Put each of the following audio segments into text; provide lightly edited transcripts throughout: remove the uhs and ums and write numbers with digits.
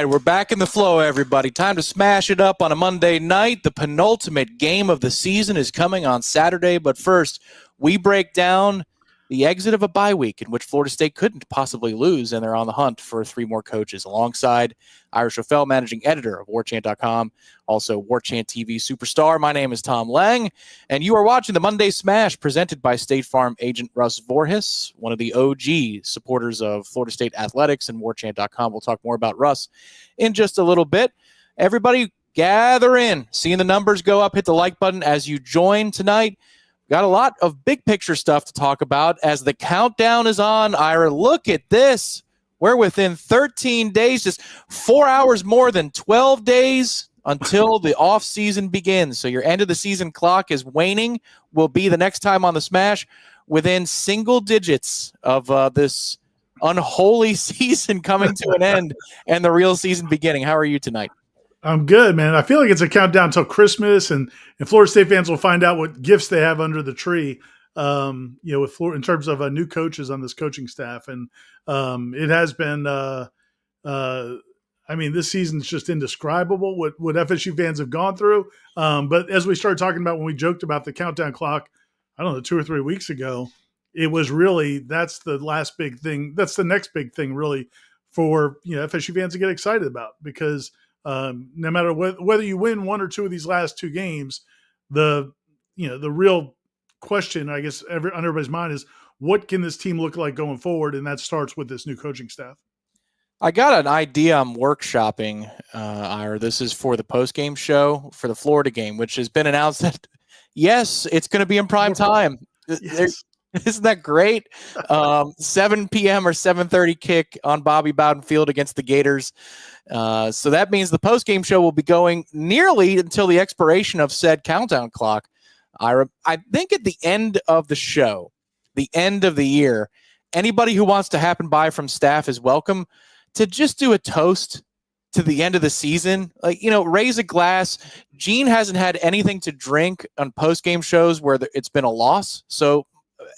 right, we're back in the flow, everybody. Time to smash it up on a Monday night. The penultimate game of the season is coming on Saturday, but first, we break down the exit of a bye week in which Florida State couldn't possibly lose, and they're on the hunt for 3 more coaches, alongside Irish Novel, managing editor of Warchant.com, also Warchant TV superstar. My name is Tom Lang, and you are watching the Monday Smash presented by State Farm agent Russ Voorhis, one of the OG supporters of Florida State athletics and Warchant.com. We'll talk more about Russ in just a little bit. Everybody gather in. Seeing the numbers go up, hit the like button as you join tonight. Got a lot of big picture stuff to talk about as the countdown is on. Ira, look at this. We're within 13 days, just 4 hours more than 12 days until the off season begins. So your end of the season clock is waning. Will be the next time on the Smash within single digits of this unholy season coming to an end and the real season beginning. How are you tonight? I'm good, man. I feel like it's a countdown till Christmas, and Florida State fans will find out what gifts they have under the tree. With in terms of new coaches on this coaching staff, and it has been. This season's just indescribable what FSU fans have gone through. But as we started talking about when we joked about the countdown clock, I don't know, 2 or 3 weeks ago, it was really that's the last big thing. That's the next big thing, really, for FSU fans to get excited about, because. No matter whether you win 1 or 2 of these last 2 games, the real question, I guess, on everybody's mind is, what can this team look like going forward? And that starts with this new coaching staff. I got an idea I'm workshopping, Ira. This is for the post-game show for the Florida game, which has been announced that, yes, it's going to be in prime time. Yes. Isn't that great? 7 p.m. or 7:30 kick on Bobby Bowden Field against the Gators. So that means the post-game show will be going nearly until the expiration of said countdown clock. I think at the end of the show, the end of the year, anybody who wants to happen by from staff is welcome to just do a toast to the end of the season. Raise a glass. Gene hasn't had anything to drink on post-game shows where it's been a loss. So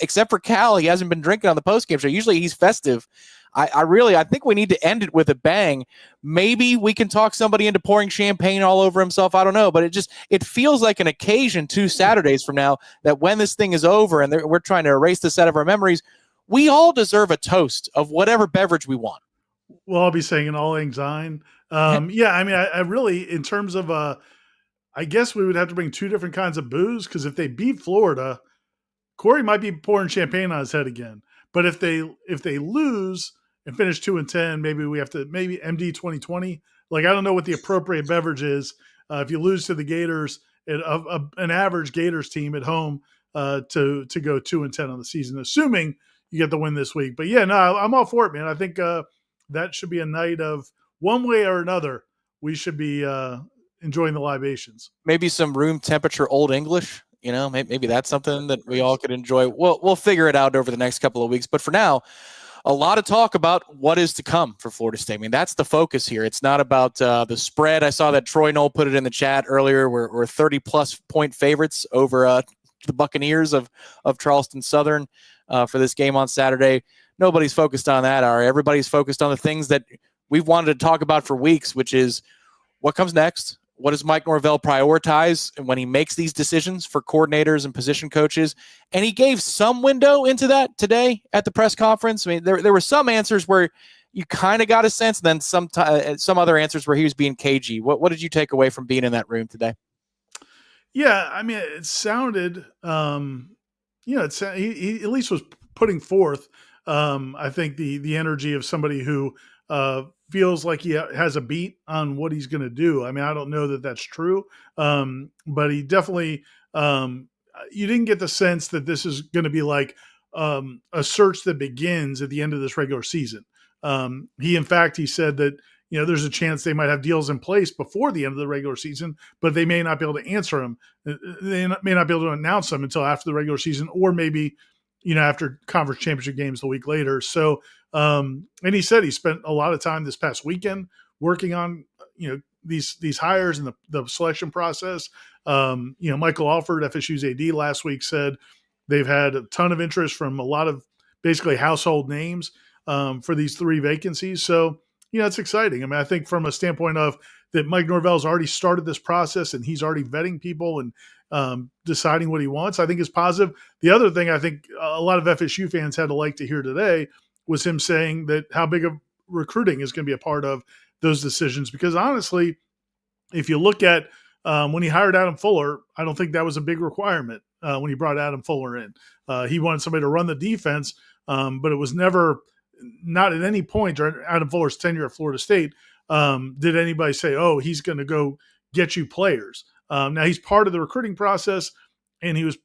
except for Cal, he hasn't been drinking on the postgame show. Usually he's festive. I think we need to end it with a bang. Maybe we can talk somebody into pouring champagne all over himself. I don't know, but it feels like an occasion 2 Saturdays from now that when this thing is over and we're trying to erase this out of our memories, we all deserve a toast of whatever beverage we want. Well, I'll be saying an all Lang I really, in terms of, I guess we would have to bring 2 different kinds of booze, because if they beat Florida, Corey might be pouring champagne on his head again. But if they lose and finish 2-10, maybe we have to MD 2020. I don't know what the appropriate beverage is if you lose to the Gators, an average Gators team at home, to go 2-10 on the season, assuming you get the win this week. But yeah, no, I'm all for it, man. I think that should be a night of, one way or another, we should be enjoying the libations. Maybe some room temperature Old English. Maybe that's something that we all could enjoy. We'll figure it out over the next couple of weeks. But for now, a lot of talk about what is to come for Florida State. I mean, that's the focus here. It's not about the spread. I saw that Troy Knoll put it in the chat earlier. We're 30-plus point favorites over the Buccaneers of Charleston Southern for this game on Saturday. Nobody's focused on that. Everybody's focused on the things that we've wanted to talk about for weeks, which is what comes next. What does Mike Norvell prioritize when he makes these decisions for coordinators and position coaches? And he gave some window into that today at the press conference. I mean, there were some answers where you kind of got a sense, and then some other answers where he was being cagey. What did you take away from being in that room today? Yeah, I mean, it sounded, he at least was putting forth, I think, the energy of somebody who feels like he has a beat on what he's going to do. I mean, I don't know that that's true, but he definitely, you didn't get the sense that this is going to be like a search that begins at the end of this regular season. In fact, he said that, there's a chance they might have deals in place before the end of the regular season, but they may not be able to answer them. They may not be able to announce them until after the regular season, or maybe, after conference championship games a week later. So, and he said he spent a lot of time this past weekend working on, these hires and the selection process. Michael Alford, FSU's AD, last week said they've had a ton of interest from a lot of basically household names for these 3 vacancies. So, it's exciting. I mean, I think from a standpoint of that Mike Norvell's already started this process and he's already vetting people and deciding what he wants, I think is positive. The other thing I think a lot of FSU fans had to like to hear today was him saying that how big of recruiting is going to be a part of those decisions. Because honestly, if you look at when he hired Adam Fuller, I don't think that was a big requirement when he brought Adam Fuller in. He wanted somebody to run the defense, but it was never, not at any point during Adam Fuller's tenure at Florida State, did anybody say, oh, he's going to go get you players. Now he's part of the recruiting process, and he was,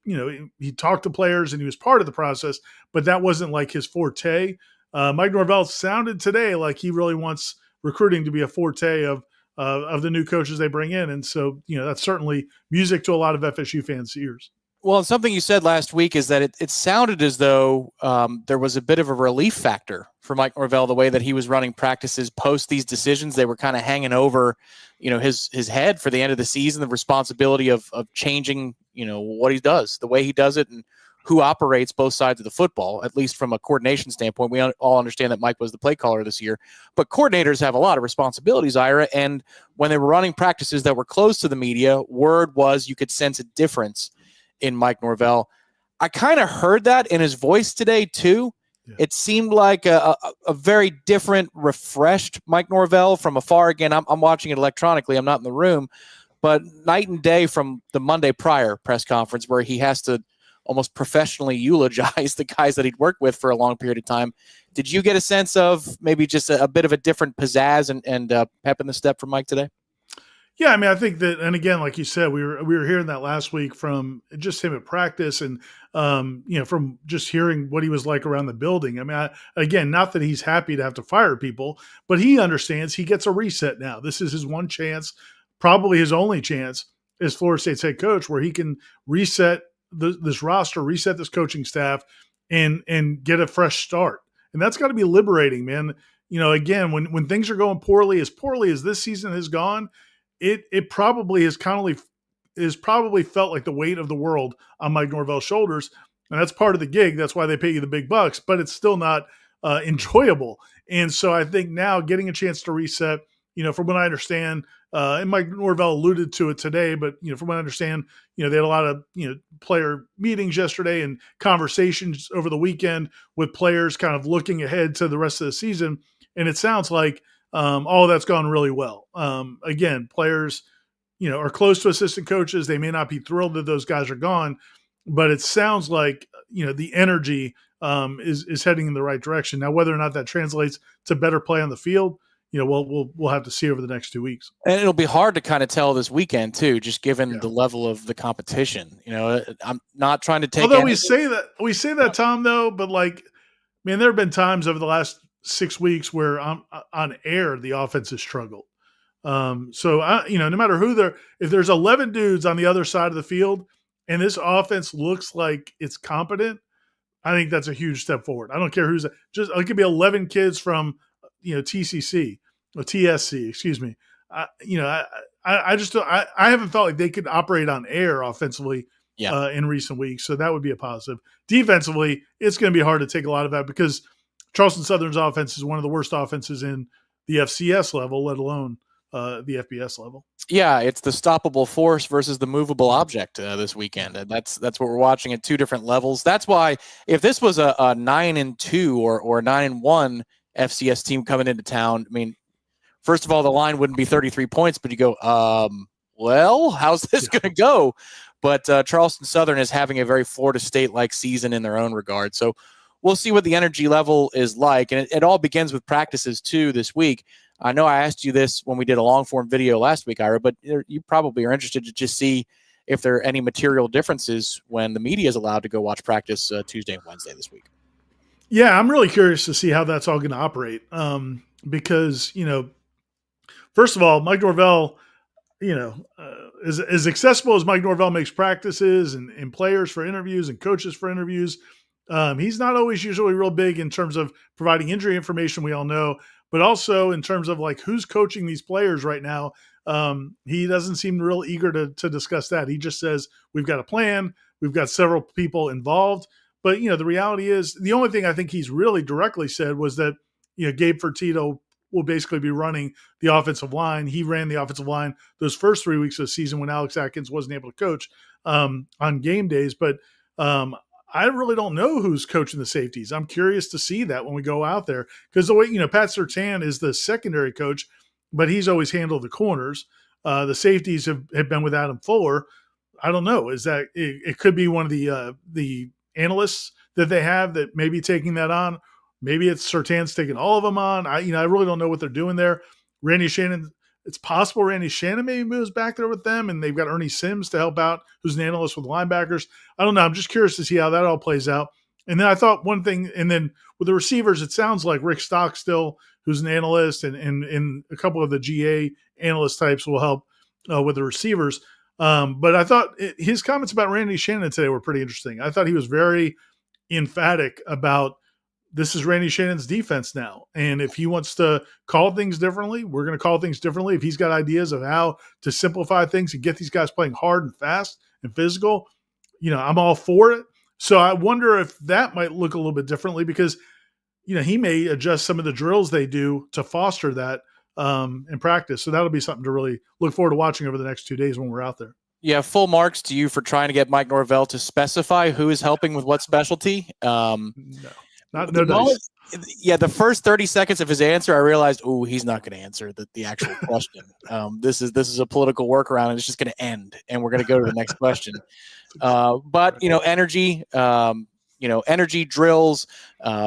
he talked to players and he was part of the process, but that wasn't like his forte. Mike Norvell sounded today like he really wants recruiting to be a forte of the new coaches they bring in. And so, that's certainly music to a lot of FSU fans' ears. Well, something you said last week is that it sounded as though there was a bit of a relief factor for Mike Norvell, the way that he was running practices post these decisions. They were kind of hanging over, his head for the end of the season, the responsibility of changing, what he does, the way he does it, and who operates both sides of the football, at least from a coordination standpoint. We all understand that Mike was the play caller this year, but coordinators have a lot of responsibilities, Ira. And when they were running practices that were close to the media, word was you could sense a difference in Mike Norvell. I kind of heard that in his voice today too. Yeah. It seemed like a very different, refreshed Mike Norvell from afar. Again, I'm watching it electronically. I'm not in the room, but night and day from the Monday prior press conference where he has to almost professionally eulogize the guys that he'd worked with for a long period of time. Did you get a sense of maybe just a bit of a different pizzazz and pep in the step from Mike today? Yeah, I mean, I think that, and again, like you said, we were hearing that last week from just him at practice, and from just hearing what he was like around the building. I mean, again, not that he's happy to have to fire people, but he understands he gets a reset now. This is his one chance, probably his only chance as Florida State's head coach, where he can reset this roster, reset this coaching staff, and get a fresh start. And that's got to be liberating, man. Again, when things are going poorly as this season has gone, it probably has probably felt like the weight of the world on Mike Norvell's shoulders, and that's part of the gig. That's why they pay you the big bucks, but it's still not enjoyable. And so I think now getting a chance to reset, from what I understand, and Mike Norvell alluded to it today, but from what I understand, they had a lot of player meetings yesterday and conversations over the weekend with players, kind of looking ahead to the rest of the season, and it sounds like all of that's gone really well. Again, players, are close to assistant coaches. They may not be thrilled that those guys are gone, but it sounds like, the energy is heading in the right direction. Now, whether or not that translates to better play on the field, we'll have to see over the next 2 weeks. And it'll be hard to kind of tell this weekend too, just given the level of the competition. I'm not trying to take. Although we say that, Tom, though, but there have been times over the last 6 weeks where on air the offense has struggled. So no matter if there's 11 dudes on the other side of the field and this offense looks like it's competent, I think that's a huge step forward. I don't care it could be 11 kids from TCC or TSC, excuse me. I haven't felt like they could operate on air offensively in recent weeks, so that would be a positive. Defensively, it's going to be hard to take a lot of that because Charleston Southern's offense is one of the worst offenses in the FCS level, let alone the FBS level. Yeah, it's the stoppable force versus the movable object this weekend, and that's what we're watching at two different levels. That's why if this was a 9-2 or 9-1 FCS team coming into town, I mean, first of all, the line wouldn't be 33 points, but you go, well, how's this going to go? But Charleston Southern is having a very Florida State-like season in their own regard. So we'll see what the energy level is like. And it all begins with practices, too, this week. I know I asked you this when we did a long-form video last week, Ira, but you probably are interested to just see if there are any material differences when the media is allowed to go watch practice Tuesday and Wednesday this week. Yeah, I'm really curious to see how that's all going to operate because, first of all, Mike Norvell, as accessible as Mike Norvell makes practices and players for interviews and coaches for interviews, he's not always usually real big in terms of providing injury information, we all know, but also in terms of who's coaching these players right now. He doesn't seem real eager to discuss that. He just says, we've got a plan. We've got several people involved. But, the reality is the only thing I think he's really directly said was that, Gabe Fertitta will basically be running the offensive line. He ran the offensive line those first 3 weeks of the season when Alex Atkins wasn't able to coach on game days. But I really don't know who's coaching the safeties. I'm curious to see that when we go out there, because the way, Pat Surtain is the secondary coach, but he's always handled the corners. The safeties have been with Adam Fuller. I don't know. Is that it could be one of the analysts that they have that may be taking that on. Maybe it's Surtain's taking all of them on. I really don't know what they're doing there. Randy Shannon, it's possible Randy Shannon maybe moves back there with them, and they've got Ernie Sims to help out, who's an analyst with linebackers. I don't know. I'm just curious to see how that all plays out. And then I thought one thing, and then with the receivers, it sounds like Rick Stockstill, who's an analyst, and a couple of the GA analyst types will help with the receivers. But I thought his comments about Randy Shannon today were pretty interesting. I thought he was very emphatic about this is Randy Shannon's defense now. And if he wants to call things differently, we're going to call things differently. If he's got ideas of how to simplify things and get these guys playing hard and fast and physical, I'm all for it. So I wonder if that might look a little bit differently because, he may adjust some of the drills they do to foster that in practice. So that'll be something to really look forward to watching over the next 2 days when we're out there. Yeah, full marks to you for trying to get Mike Norvell to specify who is helping with what specialty. No dice. Yeah, the first 30 seconds of his answer, I realized, he's not going to answer the actual question. This is a political workaround, and it's just going to end, and we're going to go to the next question. But energy. Energy drills,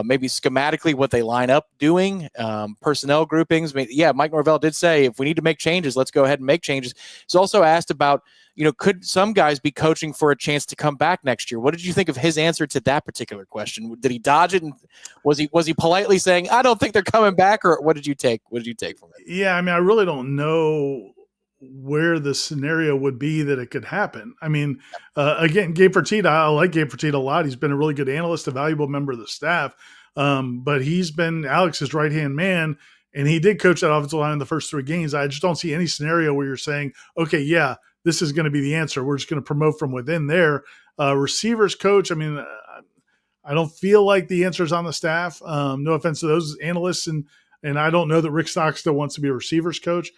maybe schematically what they line up doing, personnel groupings. Mike Norvell did say if we need to make changes, let's go ahead and make changes. He's also asked about, could some guys be coaching for a chance to come back next year? What did you think of his answer to that particular question? Did he dodge it? And was he politely saying, I don't think they're coming back? Or what did you take? What did you take from it? Yeah, I really don't know where the scenario would be that it could happen. Again, Gabe Fertitta, I like Gabe Fertitta a lot. He's been a really good analyst, a valuable member of the staff. But he's been Alex's right-hand man, and he did coach that offensive line in the first 3 games. I just don't see any scenario where you're saying, okay, yeah, this is going to be the answer. We're just going to promote from within there. Receivers coach, I don't feel like the answer is on the staff. No offense to those analysts, and I don't know that Rick Stockstill wants to be a receivers coach.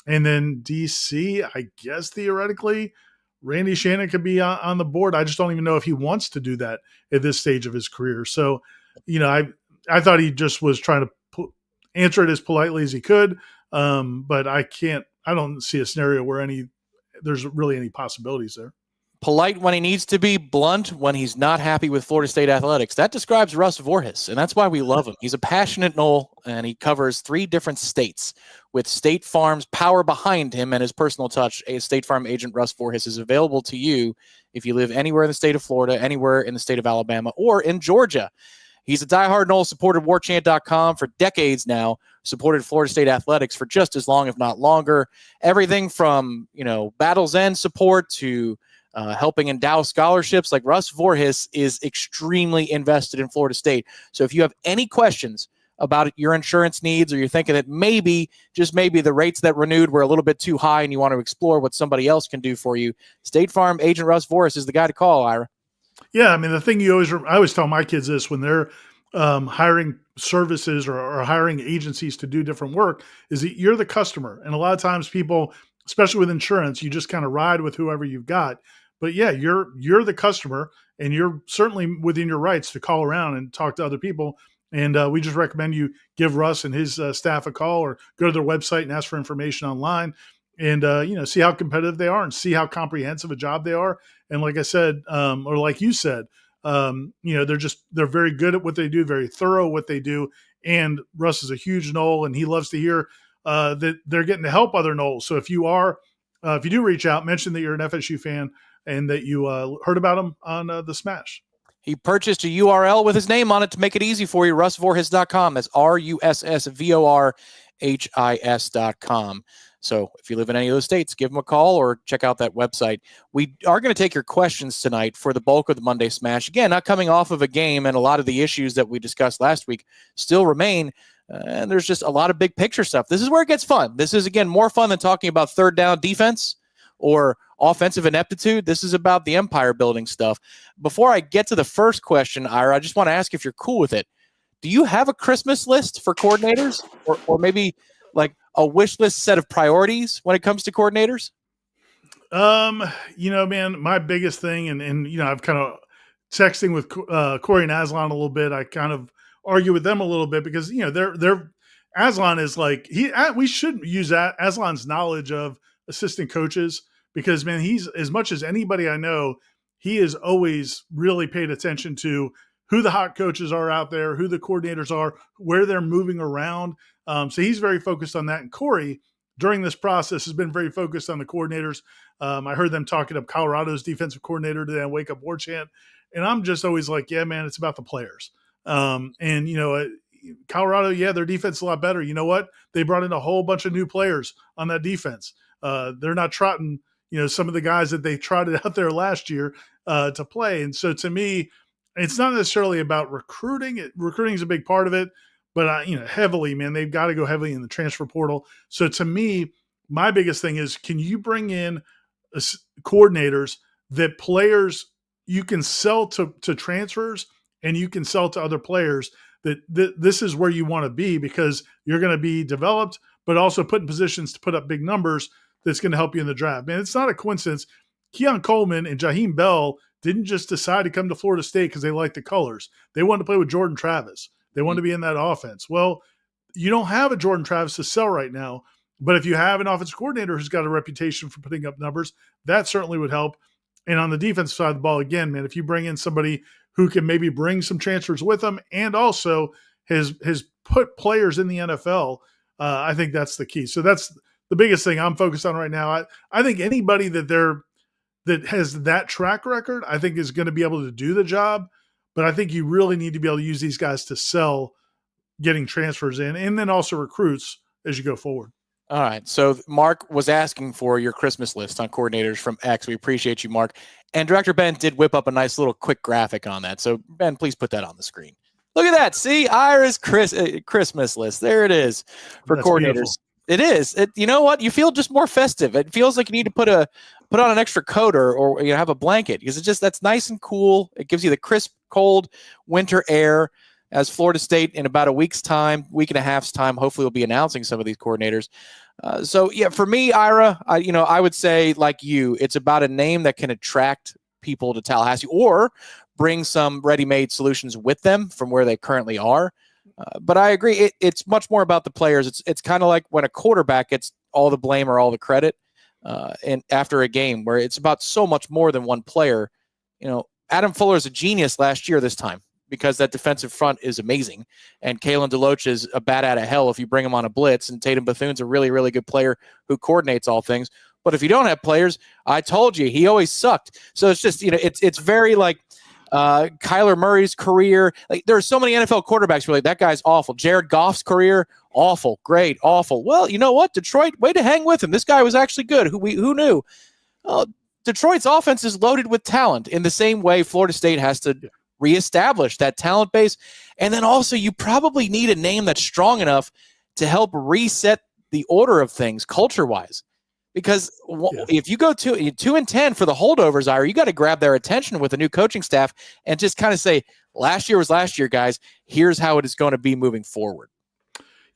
And then DC, I guess theoretically, Randy Shannon could be on the board. I just don't even know if he wants to do that at this stage of his career. So, I thought he just was trying to answer it as politely as he could. But I don't see a scenario where there's really any possibilities there. Polite when he needs to be, blunt when he's not happy with Florida State athletics. That describes Russ Voorhis, and that's why we love him. He's a passionate Nole, and he covers 3 different states with State Farm's power behind him and his personal touch. A State Farm agent, Russ Voorhis, is available to you if you live anywhere in the state of Florida, anywhere in the state of Alabama, or in Georgia. He's a diehard Nole supporter, Warchant.com for decades now, supported Florida State athletics for just as long, if not longer. Everything from, Battle's End support to helping endow scholarships. Like Russ Voorhis is extremely invested in Florida State. So if you have any questions about your insurance needs, or you're thinking that maybe, just maybe, the rates that renewed were a little bit too high and you want to explore what somebody else can do for you, State Farm agent Russ Voorhis is the guy to call, Ira. Yeah, the thing I always tell my kids this when they're hiring services or hiring agencies to do different work is that you're the customer. And a lot of times people, especially with insurance, you just kind of ride with whoever you've got. But yeah, you're the customer, and you're certainly within your rights to call around and talk to other people. And we just recommend you give Russ and his staff a call, or go to their website and ask for information online, and see how competitive they are and see how comprehensive a job they are. And like I said, or like you said, they're very good at what they do, very thorough at what they do. And Russ is a huge Nole, and he loves to hear that they're getting to help other Noles. So if you do reach out, mention that you're an FSU fan and that you heard about him on the Smash. He purchased a URL with his name on it to make it easy for you, russvorhis.com. That's RUSSVORHIS.com. So if you live in any of those states, give him a call or check out that website. We are going to take your questions tonight for the bulk of the Monday Smash. Again, not coming off of a game, and a lot of the issues that we discussed last week still remain. And there's just a lot of big picture stuff. This is where it gets fun. This is, again, more fun than talking about third down defense or offensive ineptitude. This is about the empire building stuff. Before I get to the first question, Ira, I just want to ask if you're cool with it. do you have a Christmas list for coordinators, or maybe like a wish list set of priorities when it comes to coordinators? Man, my biggest thing, and I've kind of texting with Corey and Aslan a little bit. I kind of argue with them a little bit because they're Aslan is like we should use Aslan's knowledge of assistant coaches because man, he's as much as anybody I know, he is always really paid attention to who the hot coaches are out there, who the coordinators are, where they're moving around. So he's very focused on that. And Corey, during this process, has been very focused on the coordinators. I heard them talking up Colorado's defensive coordinator today on Wake Up Warchant. And I'm just always like, yeah, man, it's about the players. Colorado, yeah, their defense is a lot better. You know what? They brought in a whole bunch of new players on that defense. They're not trotting, some of the guys that they trotted out there last year to play. And so to me, it's not necessarily about recruiting. Recruiting is a big part of it, but heavily, man, they've got to go heavily in the transfer portal. So to me, my biggest thing is, can you bring in coordinators that players you can sell to transfers and you can sell to other players that this is where you want to be because you're going to be developed, but also put in positions to put up big numbers that's going to help you in the draft. Man, it's not a coincidence. Keon Coleman and Jaheim Bell didn't just decide to come to Florida State because they like the colors. They wanted to play with Jordan Travis. They wanted to be in that offense. Well, you don't have a Jordan Travis to sell right now, but if you have an offensive coordinator who's got a reputation for putting up numbers, that certainly would help. And on the defensive side of the ball, again, man, if you bring in somebody who can maybe bring some transfers with them and also has put players in the NFL, I think that's the key. So that's the biggest thing I'm focused on right now. I think anybody that has that track record, I think is going to be able to do the job. But I think you really need to be able to use these guys to sell getting transfers in and then also recruits as you go forward. All right. So Mark was asking for your Christmas list on coordinators from X. We appreciate you, Mark. And Director Ben did whip up a nice little quick graphic on that. So Ben, please put that on the screen. Look at that. See, Ira's Christmas list. There it is for That's coordinators. beautiful. It is. You know what? You feel just more festive. It feels like you need to put on an extra coat or have a blanket because that's nice and cool. It gives you the crisp, cold winter air. As Florida State in about a week's time, week and a half's time, hopefully we'll be announcing some of these coordinators. So yeah, for me, Ira, I would say like you, it's about a name that can attract people to Tallahassee or bring some ready-made solutions with them from where they currently are. But I agree, it's much more about the players. It's kind of like when a quarterback gets all the blame or all the credit, and after a game where it's about so much more than one player. Adam Fuller is a genius last year this time, because that defensive front is amazing. And Kalen DeLoach is a bat out of hell if you bring him on a blitz. And Tatum Bethune's a really, really good player who coordinates all things. But if you don't have players, I told you, he always sucked. So it's just, it's very like Kyler Murray's career. Like there are so many NFL quarterbacks who are like, that guy's awful. Jared Goff's career, awful, great, awful. Well, you know what? Detroit, way to hang with him. This guy was actually good. Who knew? Detroit's offense is loaded with talent in the same way Florida State has to reestablish that talent base. And then also you probably need a name that's strong enough to help reset the order of things culture-wise. Because if you go 2-10 for the holdovers, Ira, you got to grab their attention with a new coaching staff and just kind of say, last year was last year, guys. Here's how it is going to be moving forward.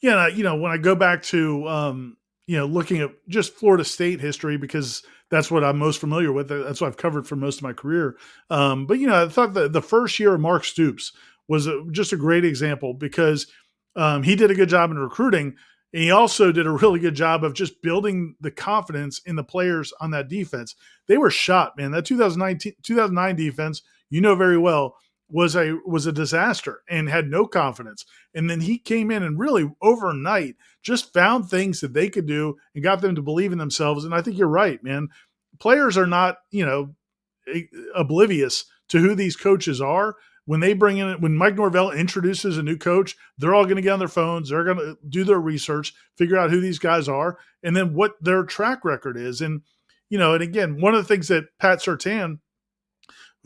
Yeah, when I go back to looking at just Florida State history, because that's what I'm most familiar with. That's what I've covered for most of my career. But I thought that the first year of Mark Stoops was just a great example because he did a good job in recruiting. And he also did a really good job of just building the confidence in the players on that defense. They were shot, man. That 2009 defense, very well, was a disaster and had no confidence. And then he came in and really overnight just found things that they could do and got them to believe in themselves. And I think you're right, man. Players are not, oblivious to who these coaches are. When Mike Norvell introduces a new coach, they're all going to get on their phones. They're going to do their research, figure out who these guys are, and then what their track record is. And, and again, one of the things that Pat Surtain,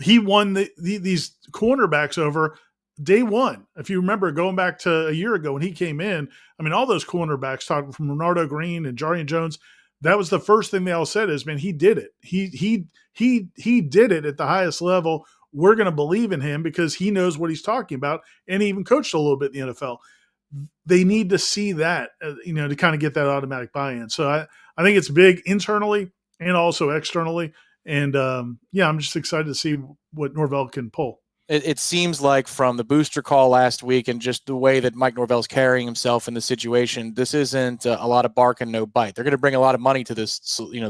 he won these cornerbacks over day one. If you remember going back to a year ago when he came in, all those cornerbacks, talking from Renardo Green and Jarian Jones, that was the first thing they all said is, man, he did it. He did it at the highest level we're going to believe in him because he knows what he's talking about, and he even coached a little bit in the NFL. They need to see that, to kind of get that automatic buy-in. So I think it's big internally and also externally. And I'm just excited to see what Norvell can pull. It seems like from the booster call last week and just the way that Mike Norvell's carrying himself in the situation, this isn't a lot of bark and no bite. They're going to bring a lot of money to this,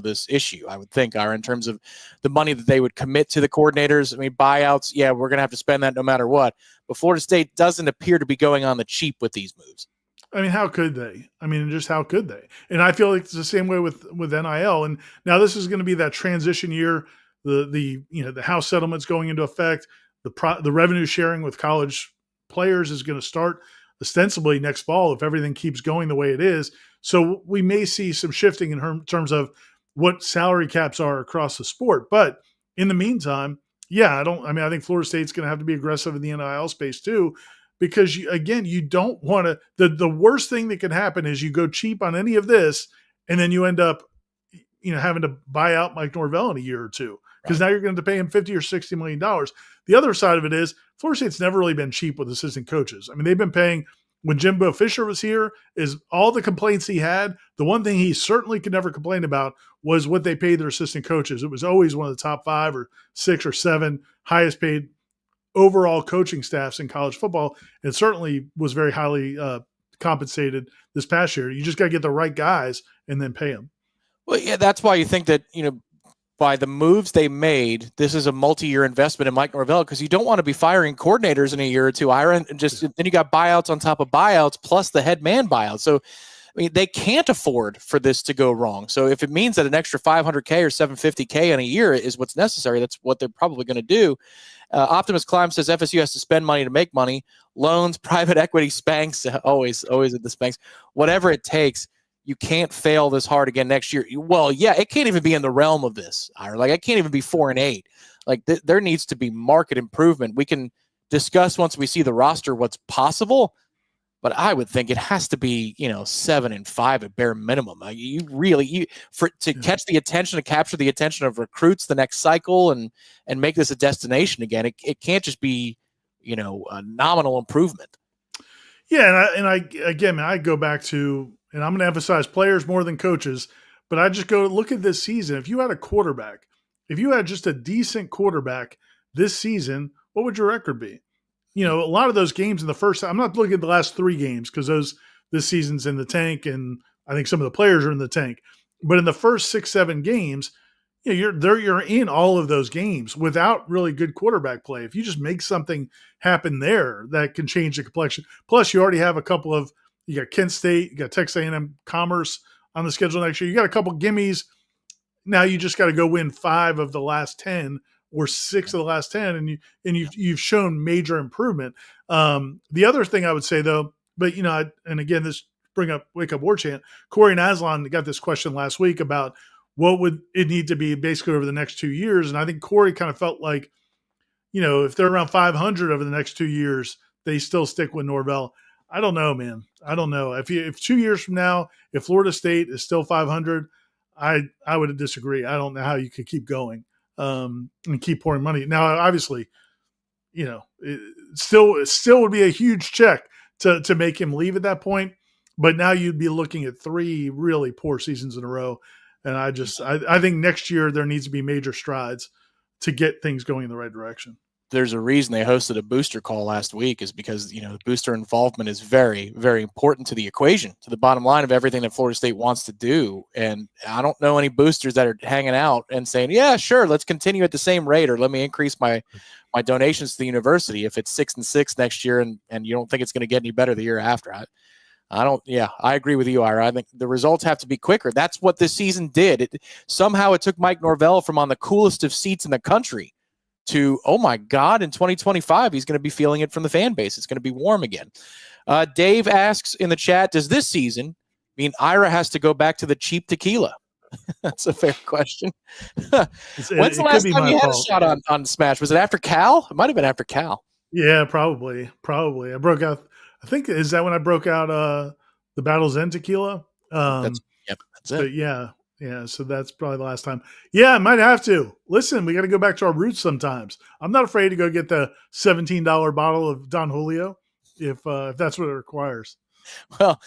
this issue, I would think, Ira, in terms of the money that they would commit to the coordinators. I mean, buyouts, yeah, we're going to have to spend that no matter what. But Florida State doesn't appear to be going on the cheap with these moves. I mean, how could they? I mean, just how could they? And I feel like it's the same way with NIL. And now this is going to be that transition year. The House settlement's going into effect. The revenue sharing with college players is going to start ostensibly next fall if everything keeps going the way it is. So we may see some shifting in terms of what salary caps are across the sport. But in the meantime, I think Florida State's going to have to be aggressive in the NIL space too, because you don't want to. The worst thing that can happen is you go cheap on any of this, and then you end up, having to buy out Mike Norvell in a year or two, because now you're going to pay him $50 or $60 million. The other side of it is Florida State's never really been cheap with assistant coaches. I mean, they've been paying. When Jimbo Fisher was here, is all the complaints he had. The one thing he certainly could never complain about was what they paid their assistant coaches. It was always one of the top 5 or 6 or 7 highest paid overall coaching staffs in college football, and certainly was very highly compensated this past year. You just got to get the right guys and then pay them. Well, yeah, that's why you think that, by the moves they made, this is a multi-year investment in Mike Norvell, because you don't want to be firing coordinators in a year or two, Ira, and then you got buyouts on top of buyouts plus the head man buyout. So, I mean, they can't afford for this to go wrong. So if it means that an extra $500K or $750K in a year is what's necessary, that's what they're probably going to do. Optimus Climb says FSU has to spend money to make money. Loans, private equity, Spanx, always at the Spanx, whatever it takes. You can't fail this hard again next year. Well, yeah, it can't even be in the realm of this, Ira. Like, I can't even be 4-8. Like, there needs to be market improvement. We can discuss once we see the roster what's possible, but I would think it has to be, 7-5 at bare minimum. To catch the attention, to capture the attention of recruits the next cycle and make this a destination again. It can't just be, a nominal improvement. Yeah, and I go back to. And I'm going to emphasize players more than coaches, but I just go look at this season. If you had a quarterback, if you had just a decent quarterback this season, what would your record be? A lot of those games in the first, I'm not looking at the last 3 games because this season's in the tank, and I think some of the players are in the tank. But in the first 6-7 games, you're in all of those games without really good quarterback play. If you just make something happen there, that can change the complexion. Plus, you already have a couple of. You got Kent State, you got Texas A&M Commerce on the schedule next year. You got a couple gimmies. Now you just got to go win 5 of the last 10 or 6 of the last 10, and you've shown major improvement. The other thing I would say though, but and again, this wake up Warchant. Corey Naslon got this question last week about what would it need to be basically over the next 2 years, and I think Corey kind of felt like, if they're around 500 over the next 2 years, they still stick with Norvell. I don't know, man. I don't know. If 2 years from now, if Florida State is still 500, I would disagree. I don't know how you could keep going and keep pouring money. Now, obviously, it still would be a huge check to make him leave at that point. But now you'd be looking at 3 really poor seasons in a row. And I think next year there needs to be major strides to get things going in the right direction. There's a reason they hosted a booster call last week, is because, booster involvement is very, very important to the equation, to the bottom line of everything that Florida State wants to do. And I don't know any boosters that are hanging out and saying, yeah, sure, let's continue at the same rate, or let me increase my donations to the university if it's 6-6 next year and you don't think it's going to get any better the year after. I agree with you, Ira. I think the results have to be quicker. That's what this season did. Somehow it took Mike Norvell from on the coolest of seats in the country to, oh my God, in 2025, he's going to be feeling it from the fan base. It's going to be warm again. Dave asks in the chat, does this season mean Ira has to go back to the cheap tequila? That's a fair question. When's the last time you had a shot on Smash? Was it after Cal? It might have been after Cal. Yeah, probably. I broke out. I think, is that when I broke out the Battle's End tequila? That's it. But yeah, Yeah, so that's probably the last time. Yeah, I might have to. Listen, we got to go back to our roots sometimes. I'm not afraid to go get the $17 bottle of Don Julio if that's what it requires. Well,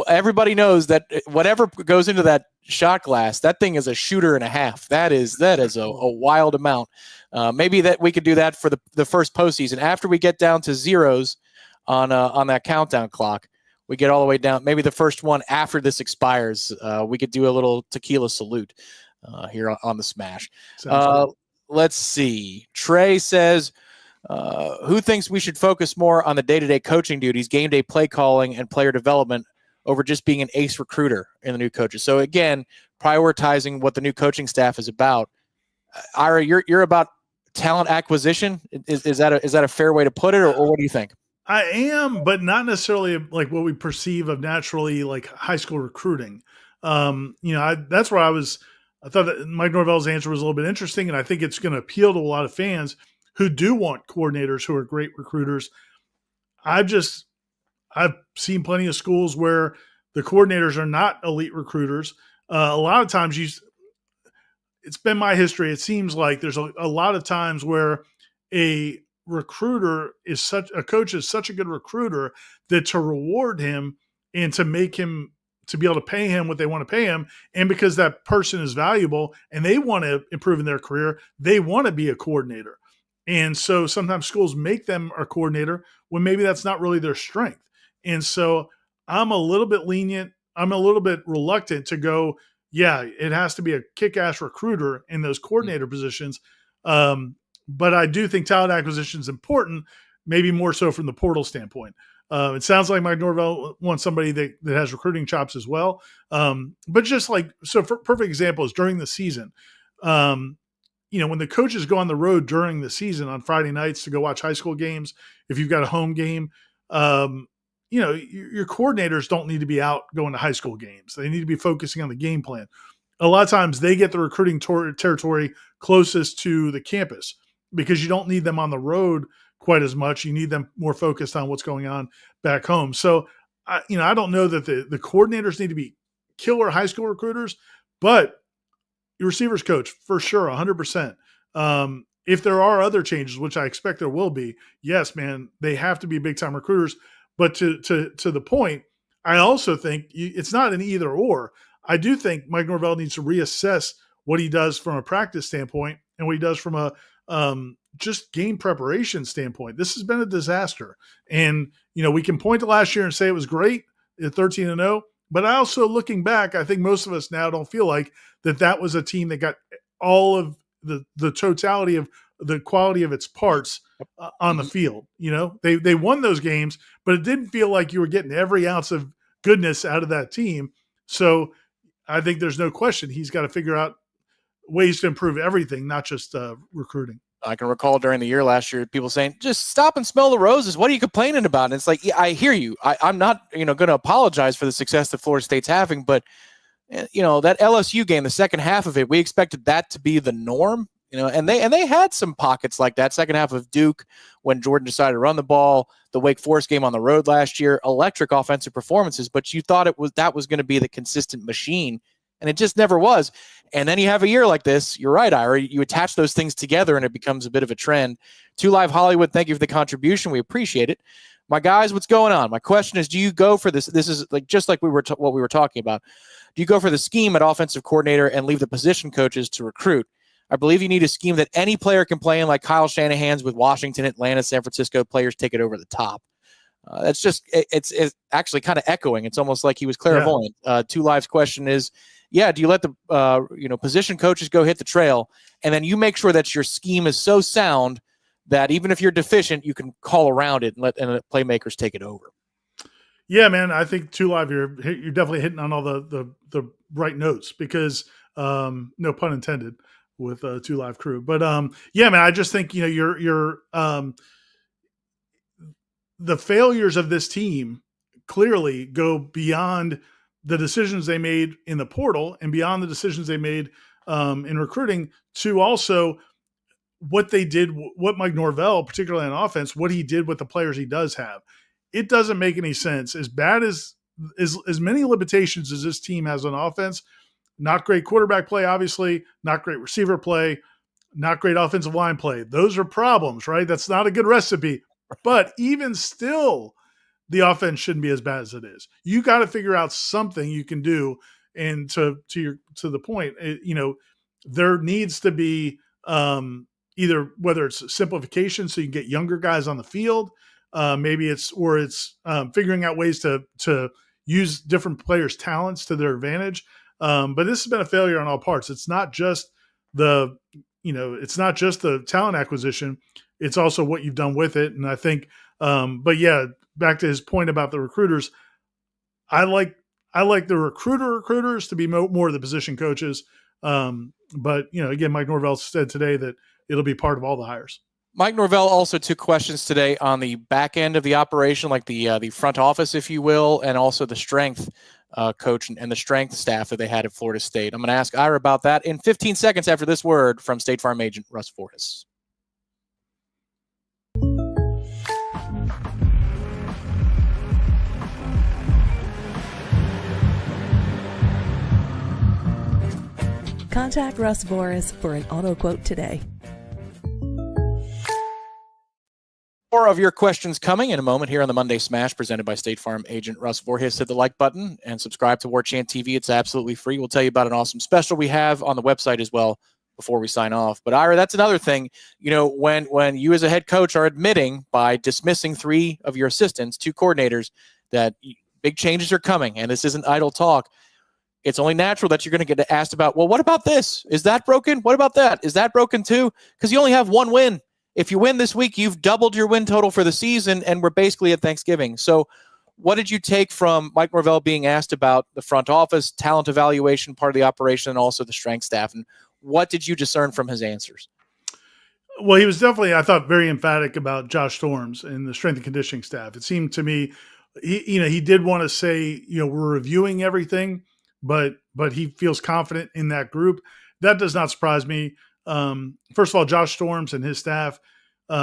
everybody knows that whatever goes into that shot glass, that thing is a shooter and a half. That is a wild amount. Maybe that we could do that for the first postseason after we get down to zeros on that countdown clock. We get all the way down. Maybe the first one after this expires, we could do a little tequila salute here on the Smash. Let's see. Trey says, who thinks we should focus more on the day-to-day coaching duties, game day play calling, and player development over just being an ace recruiter in the new coaches? So again, prioritizing what the new coaching staff is about. Ira, you're about talent acquisition. Is that a fair way to put it, or what do you think? I am, but not necessarily like what we perceive of naturally like high school recruiting. That's where I thought that Mike Norvell's answer was a little bit interesting, and I think it's going to appeal to a lot of fans who do want coordinators who are great recruiters. I've seen plenty of schools where the coordinators are not elite recruiters. A lot of times it's been my history. It seems like there's a lot of times where a coach is such a good recruiter that to reward him and to make him, to be able to pay him what they want to pay him, and because that person is valuable and they want to improve in their career, they want to be a coordinator. And so sometimes schools make them a coordinator when maybe that's not really their strength. And so I'm a little bit lenient. I'm a little bit reluctant to go, yeah, it has to be a kick-ass recruiter in those coordinator positions. But I do think talent acquisition is important, maybe more so from the portal standpoint. It sounds like Mike Norvell wants somebody that has recruiting chops as well. But just like, so for perfect example is during the season, when the coaches go on the road during the season on Friday nights to go watch high school games, if you've got a home game, your coordinators don't need to be out going to high school games. They need to be focusing on the game plan. A lot of times they get the recruiting territory closest to the campus because you don't need them on the road quite as much. You need them more focused on what's going on back home. So, I don't know that the coordinators need to be killer high school recruiters, but your receivers coach for sure, 100%. If there are other changes, which I expect there will be, yes, man, they have to be big time recruiters. But to the point, I also think it's not an either or. I do think Mike Norvell needs to reassess what he does from a practice standpoint and what he does from a just game preparation standpoint. This has been a disaster. And, we can point to last year and say it was great at 13-0. But I also, looking back, I think most of us now don't feel like that was a team that got all of the totality of the quality of its parts on the field. They won those games, but it didn't feel like you were getting every ounce of goodness out of that team. So I think there's no question he's got to figure out ways to improve everything, not just recruiting. I can recall during the year last year, people saying, just stop and smell the roses. What are you complaining about? And it's like, yeah, I hear you. I'm not, going to apologize for the success that Florida State's having, but that LSU game, the second half of it, we expected that to be the norm, and they had some pockets like that. Second half of Duke, when Jordan decided to run the ball, the Wake Forest game on the road last year, electric offensive performances, but you thought that was going to be the consistent machine, and it just never was. And then you have a year like this. You're right, Ira. You attach those things together, and it becomes a bit of a trend. 2 Live Hollywood, thank you for the contribution. We appreciate it. My guys, what's going on? My question is, do you go for this? This is like just like what we were talking about. Do you go for the scheme at offensive coordinator and leave the position coaches to recruit? I believe you need a scheme that any player can play in, like Kyle Shanahan's with Washington, Atlanta, San Francisco players take it over the top. That's just it's actually kind of echoing. It's almost like he was clairvoyant. 2 Live's question is, do you let the position coaches go hit the trail, and then you make sure that your scheme is so sound that even if you're deficient, you can call around it and let playmakers take it over? Yeah, man, I think 2 Live, you're definitely hitting on all the right notes because no pun intended with 2 Live crew. But yeah, man, I just think you're the failures of this team clearly go beyond the decisions they made in the portal and beyond the decisions they made in recruiting to also what they did, what Mike Norvell, particularly on offense, what he did with the players he does have. It doesn't make any sense. As bad as many limitations as this team has on offense, not great quarterback play, obviously, not great receiver play, not great offensive line play. Those are problems, right? That's not a good recipe. But even still, the offense shouldn't be as bad as it is. You got to figure out something you can do. And to the point, there needs to be either whether it's simplification so you can get younger guys on the field, maybe it's figuring out ways to use different players' talents to their advantage. But this has been a failure on all parts. It's not just the talent acquisition; it's also what you've done with it. And I think, but yeah, back to his point about the recruiters, I like the recruiters to be more the position coaches. But again, Mike Norvell said today that it'll be part of all the hires. Mike Norvell also took questions today on the back end of the operation, like the front office, if you will, and also the strength coach and the strength staff that they had at Florida State. I'm going to ask Ira about that in 15 seconds after this word from State Farm agent Russ Fortas. Contact Russ Fortas for an auto quote today. More of your questions coming in a moment here on the Monday Smash presented by State Farm agent Russ Voorhis. Hit the like button and subscribe to Warchant TV. It's absolutely free. We'll tell you about an awesome special we have on the website as well before we sign off. But Ira, that's another thing, when you as a head coach are admitting by dismissing 3 of your assistants, 2 coordinators, that big changes are coming and this isn't idle talk, it's only natural that you're going to get asked about, well, what about this? Is that broken? What about that? Is that broken too? Because you only have 1 win. If you win this week, you've doubled your win total for the season, and we're basically at Thanksgiving. So what did you take from Mike Norvell being asked about the front office, talent evaluation, part of the operation, and also the strength staff? And what did you discern from his answers? Well, he was definitely, I thought, very emphatic about Josh Storms and the strength and conditioning staff. It seemed to me, he did want to say, we're reviewing everything, but he feels confident in that group. That does not surprise me. First of all, Josh Storms and his staff.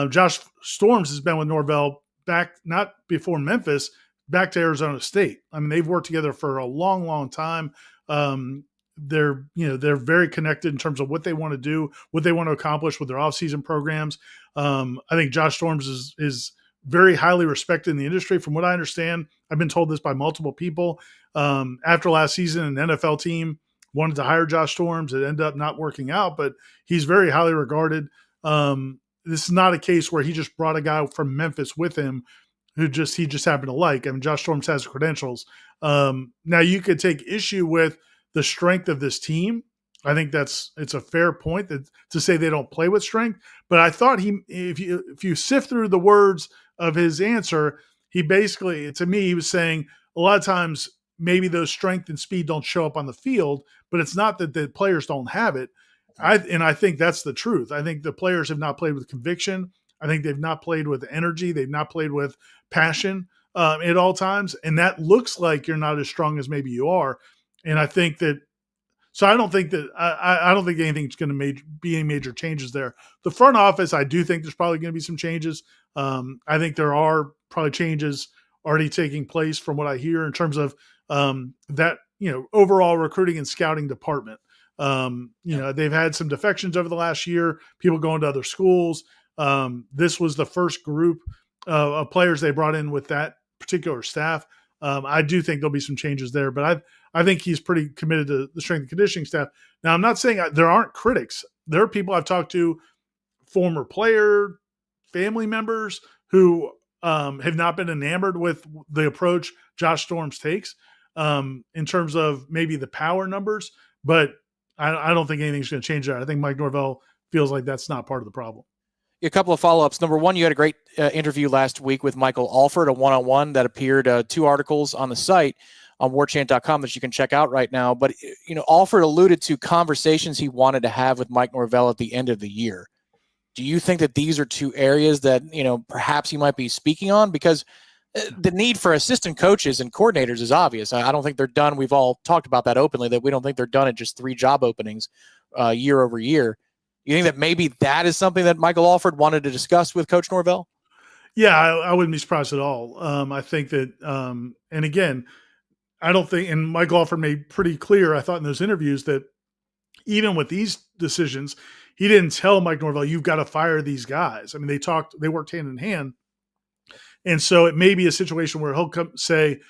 Josh Storms has been with Norvell back, not before Memphis, back to Arizona State. I mean, they've worked together for a long, long time. They're very connected in terms of what they want to do, what they want to accomplish with their offseason programs. I think Josh Storms is very highly respected in the industry. From what I understand, I've been told this by multiple people. After last season, an NFL team wanted to hire Josh Storms. It ended up not working out, but he's very highly regarded. This is not a case where he just brought a guy from Memphis with him who he just happened to like. I mean, Josh Storms has the credentials. Now you could take issue with the strength of this team. I think it's a fair point to say they don't play with strength, but I thought if you sift through the words of his answer, he basically, to me, he was saying a lot of times maybe those strength and speed don't show up on the field, but it's not that the players don't have it. I think that's the truth. I think the players have not played with conviction. I think they've not played with energy. They've not played with passion at all times. And that looks like you're not as strong as maybe you are. And I think that, so I don't think anything's going to be any major changes there. The front office, I do think there's probably going to be some changes. I think there are probably changes already taking place from what I hear in terms of that, overall recruiting and scouting department. They've had some defections over the last year, people going to other schools. This was the first group of players they brought in with that particular staff. I do think there'll be some changes there, but I think he's pretty committed to the strength and conditioning staff. Now, I'm not saying there aren't critics. There are people I've talked to, former player, family members who have not been enamored with the approach Josh Storms takes in terms of maybe the power numbers, but I don't think anything's going to change that. I think Mike Norvell feels like that's not part of the problem. A couple of follow-ups. Number one, you had a great interview last week with Michael Alford, a one-on-one that appeared 2 articles on the site on warchant.com that you can check out right now. But, Alford alluded to conversations he wanted to have with Mike Norvell at the end of the year. Do you think that these are 2 areas that, perhaps he might be speaking on? Because the need for assistant coaches and coordinators is obvious. I don't think they're done. We've all talked about that openly, that we don't think they're done at just 3 job openings year over year. You think that maybe that is something that Michael Alford wanted to discuss with Coach Norvell? Yeah, I wouldn't be surprised at all. I think that, and again, I don't think, and Mike Alford made pretty clear, I thought in those interviews, that even with these decisions, he didn't tell Mike Norvell, you've got to fire these guys. I mean, they worked hand in hand. And so it may be a situation where he'll come say,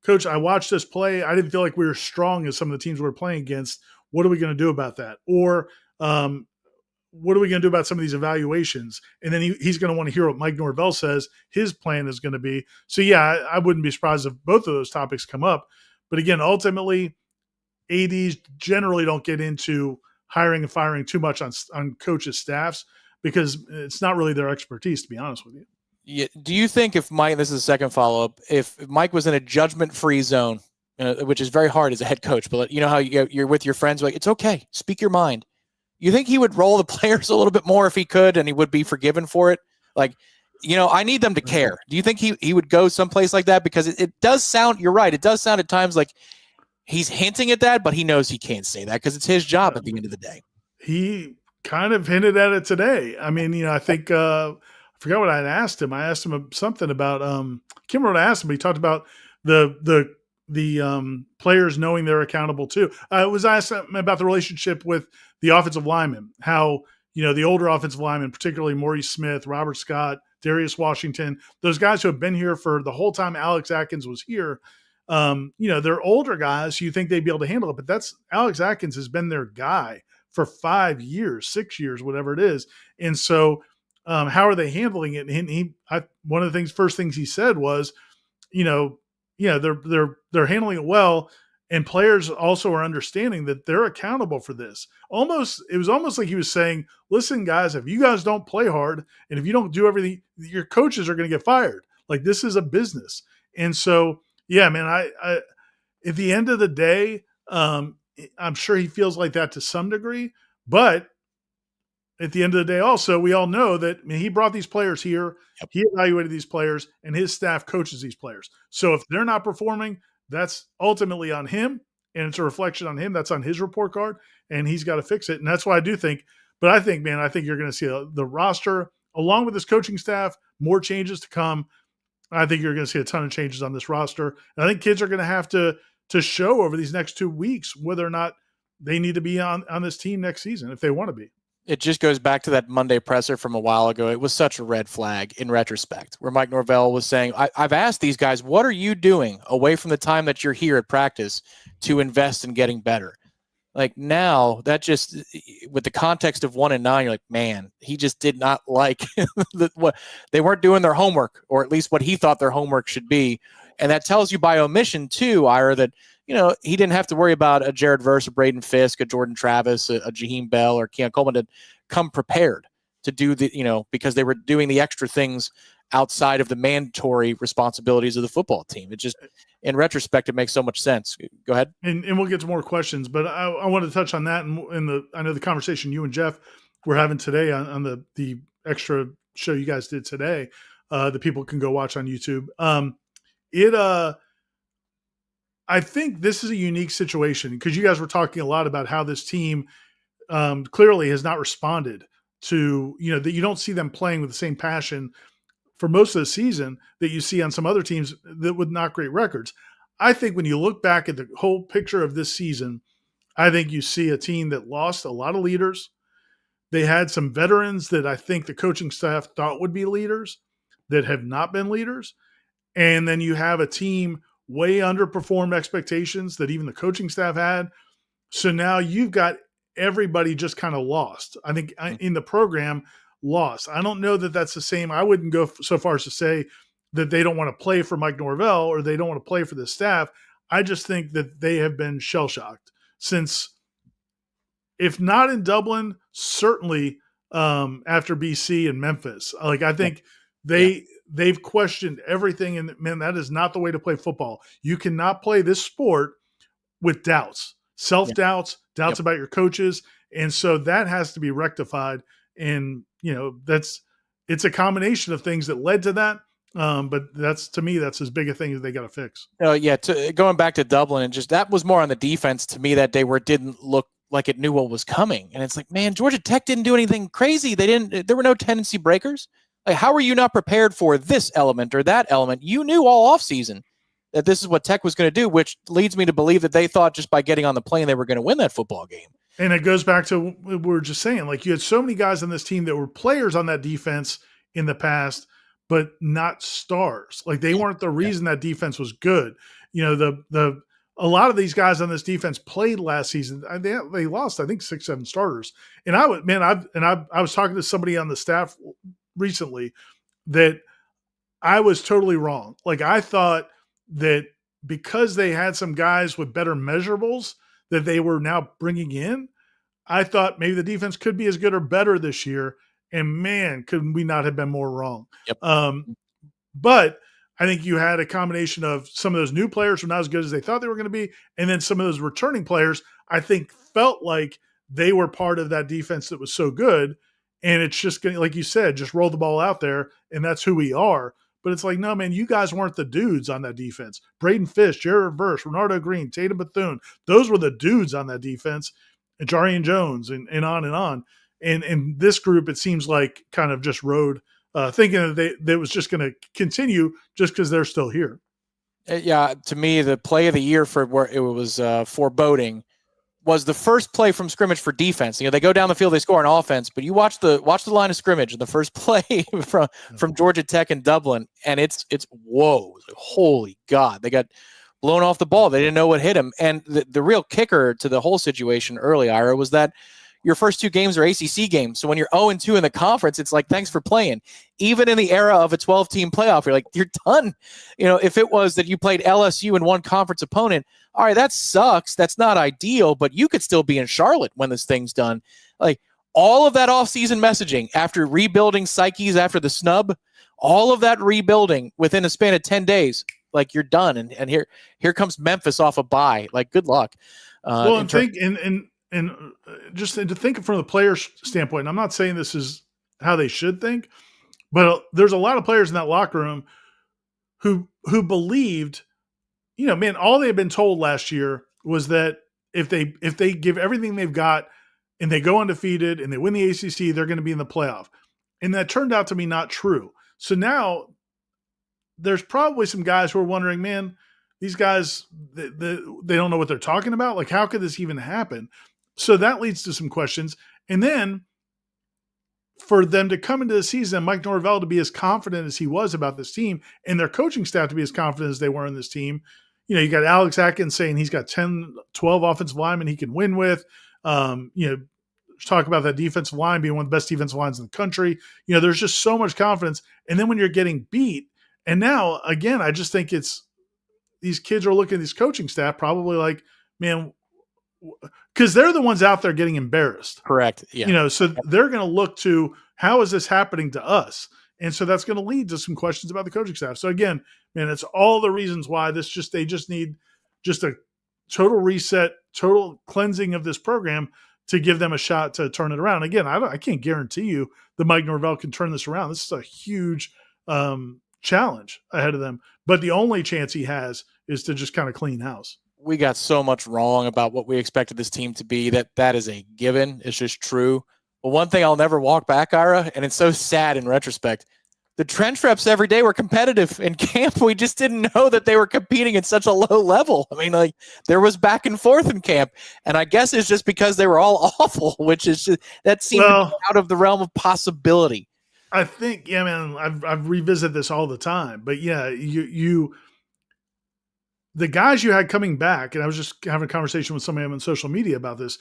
Coach, I watched this play. I didn't feel like we were strong as some of the teams we were playing against. What are we going to do about that? Or what are we going to do about some of these evaluations? And then he's going to want to hear what Mike Norvell says his plan is going to be. So, yeah, I wouldn't be surprised if both of those topics come up. But again, ultimately, ADs generally don't get into hiring and firing too much on coaches' staffs because it's not really their expertise, to be honest with you. Yeah. Do you think if Mike, this is a second follow-up, if Mike was in a judgment-free zone, which is very hard as a head coach, but you know how you're with your friends, like, it's okay, speak your mind. You think he would roll the players a little bit more if he could and he would be forgiven for it? Like, I need them to care. Do you think he would go someplace like that? Because it does sound, you're right, it does sound at times like he's hinting at that, but he knows he can't say that because it's his job at the end of the day. He kind of hinted at it today. I mean, I think I forgot what I had asked him. I asked him something about I can't remember what I asked him, but he talked about the players knowing they're accountable too. I was asked about the relationship with the offensive linemen, how the older offensive linemen, particularly Maurice Smith, Robert Scott, Darius Washington, those guys who have been here for the whole time Alex Atkins was here. They're older guys, so you think they'd be able to handle it, but Alex Atkins has been their guy for 5 years, 6 years, whatever it is. And so how are they handling it? And one of the first things he said was, they're handling it well. And players also are understanding that they're accountable for this. It was almost like he was saying, listen, guys, if you guys don't play hard and if you don't do everything, your coaches are going to get fired. Like, this is a business. And so, yeah, man, I at the end of the day, I'm sure he feels like that to some degree, but at the end of the day, also, we all know that he brought these players here. Yep. He evaluated these players, and his staff coaches these players. So if they're not performing, that's ultimately on him, and it's a reflection on him. That's on his report card, and he's got to fix it. And that's why I do think – but I think you're going to see the roster, along with this coaching staff, more changes to come. I think you're going to see a ton of changes on this roster. And I think kids are going to have to show over these next 2 weeks whether or not they need to be on this team next season if they want to be. It just goes back to that Monday presser from a while ago. It was such a red flag in retrospect, where Mike Norvell was saying, I've asked these guys, what are you doing away from the time that you're here at practice to invest in getting better? Like, now that just, with the context of 1-9, you're like, man, he just did not like what they weren't doing their homework, or at least what he thought their homework should be. And that tells you by omission too, Ira, that, he didn't have to worry about a Jared Verse, a Braden Fisk, a Jordan Travis, a Jaheim Bell, or Keon Coleman to come prepared to do because they were doing the extra things outside of the mandatory responsibilities of the football team. It just, in retrospect, it makes so much sense. Go ahead. And we'll get to more questions, but I wanted to touch on that. And I know the conversation you and Jeff were having today on the extra show you guys did today, that people can go watch on YouTube. I think this is a unique situation because you guys were talking a lot about how this team clearly has not responded to, that you don't see them playing with the same passion for most of the season that you see on some other teams that with not great records. I think when you look back at the whole picture of this season, I think you see a team that lost a lot of leaders. They had some veterans that I think the coaching staff thought would be leaders that have not been leaders. And then you have a team way underperformed expectations that even the coaching staff had. So now you've got everybody just kind of lost. I think in the program, lost. I don't know that that's the same. I wouldn't go so far as to say that they don't want to play for Mike Norvell or they don't want to play for the staff. I just think that they have been shell-shocked since, if not in Dublin, certainly after BC and Memphis. Like, I think they've questioned everything, and man, that is not the way to play football. You cannot play this sport with doubts, self-doubts, doubts about your coaches. And so that has to be rectified. And, it's a combination of things that led to that. But to me, that's as big a thing as they got to fix. Going back to Dublin, and just that was more on the defense to me that day, where it didn't look like it knew what was coming. And it's like, man, Georgia Tech didn't do anything crazy. There were no tendency breakers. Like, how were you not prepared for this element or that element? You knew all offseason that this is what Tech was going to do, which leads me to believe that they thought just by getting on the plane they were going to win that football game. And it goes back to what we were just saying. Like, you had so many guys on this team that were players on that defense in the past, but not stars. Like, they weren't the reason that defense was good. You know, a lot of these guys on this defense played last season. They lost, I think, 6-7 starters. And I was talking to somebody on the staff recently that I was totally wrong. Like, I thought that because they had some guys with better measurables that they were now bringing in, I thought maybe the defense could be as good or better this year. And man, could we not have been more wrong? Yep. But I think you had a combination of some of those new players were not as good as they thought they were going to be. And then some of those returning players, I think, felt like they were part of that defense that was so good. And it's just going to, like you said, just roll the ball out there. And that's who we are. But it's like, no, man, you guys weren't the dudes on that defense. Braden Fish, Jared Verse, Renardo Green, Tatum Bethune. Those were the dudes on that defense. And Jarian Jones and on and on. And this group, it seems like, kind of just rode, thinking that was just going to continue just because they're still here. Yeah, to me, the play of the year for where it was foreboding was the first play from scrimmage for defense. You know, they go down the field, they score on offense, but you watch the line of scrimmage in the first play from Georgia Tech and Dublin, and it's whoa, holy God, they got blown off the ball. They didn't know what hit them. And the real kicker to the whole situation early, Ira, was that your first two games are ACC games. So when you're 0-2 in the conference, it's like, thanks for playing. Even in the era of a 12-team playoff, you're like, you're done. You know, if it was that you played LSU and one conference opponent, all right, that sucks. That's not ideal, but you could still be in Charlotte when this thing's done. Like, all of that offseason messaging after rebuilding psyches after the snub, all of that rebuilding within a span of 10 days, like, you're done. And here comes Memphis off a bye. Like, good luck. And just to think from the player's standpoint, and I'm not saying this is how they should think, but there's a lot of players in that locker room who believed, you know, man, all they had been told last year was that if they give everything they've got and they go undefeated and they win the ACC, they're going to be in the playoff. And that turned out to be not true. So now there's probably some guys who are wondering, man, these guys, they don't know what they're talking about. Like, how could this even happen? So that leads to some questions. And then for them to come into the season, Mike Norvell to be as confident as he was about this team and their coaching staff to be as confident as they were in this team. You know, you got Alex Atkins saying he's got 10, 12 offensive linemen he can win with. You know, talk about that defensive line being one of the best defensive lines in the country. You know, there's just so much confidence. And then when you're getting beat, and now, again, I just think it's these kids are looking at these coaching staff probably like, man, because they're the ones out there getting embarrassed. Correct. Yeah. You know, so they're going to look to, how is this happening to us? And so that's going to lead to some questions about the coaching staff. So again, man, it's all the reasons why they just need just a total reset, total cleansing of this program to give them a shot to turn it around. Again, I can't guarantee you that Mike Norvell can turn this around. This is a huge challenge ahead of them. But the only chance he has is to just kind of clean house. We got so much wrong about what we expected this team to be that is a given. It's just true. But one thing I'll never walk back, Ira, and it's so sad in retrospect, the trench reps every day were competitive in camp. We just didn't know that they were competing at such a low level. I mean, like, there was back and forth in camp, and I guess it's just because they were all awful, which is just, that seemed out of the realm of possibility. I think, yeah, man, I've revisited this all the time, but yeah, the guys you had coming back, and I was just having a conversation with somebody on social media about this.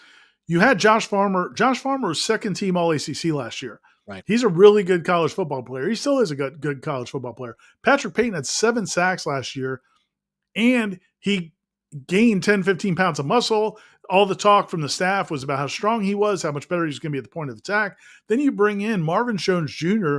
You had Josh Farmer. Josh Farmer was second team All ACC last year. Right. He's a really good college football player. He still is a good college football player. Patrick Payton had 7 sacks last year, and he gained 10, 15 pounds of muscle. All the talk from the staff was about how strong he was, how much better he's going to be at the point of attack. Then you bring in Marvin Jones Jr.,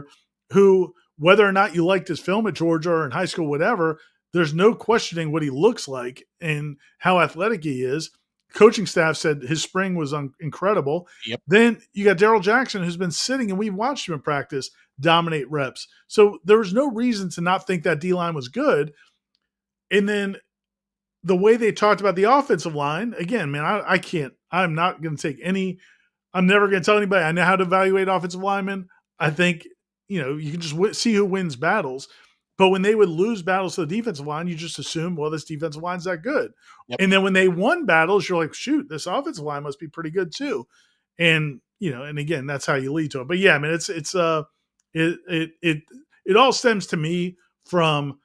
who, whether or not you liked his film at Georgia or in high school, whatever, there's no questioning what he looks like and how athletic he is. Coaching staff said his spring was incredible. Yep. Then you got Darrell Jackson, who's been sitting, and we've watched him in practice dominate reps. So there was no reason to not think that D-line was good. And then the way they talked about the offensive line, again, man, I'm not going to take I'm never going to tell anybody I know how to evaluate offensive linemen. I think, you know, you can just see who wins battles. But when they would lose battles to the defensive line, you just assume, well, this defensive line's that good. Yep. And then when they won battles, you're like, shoot, this offensive line must be pretty good too. And and again, that's how you lead to it. But yeah, I mean, it all stems to me from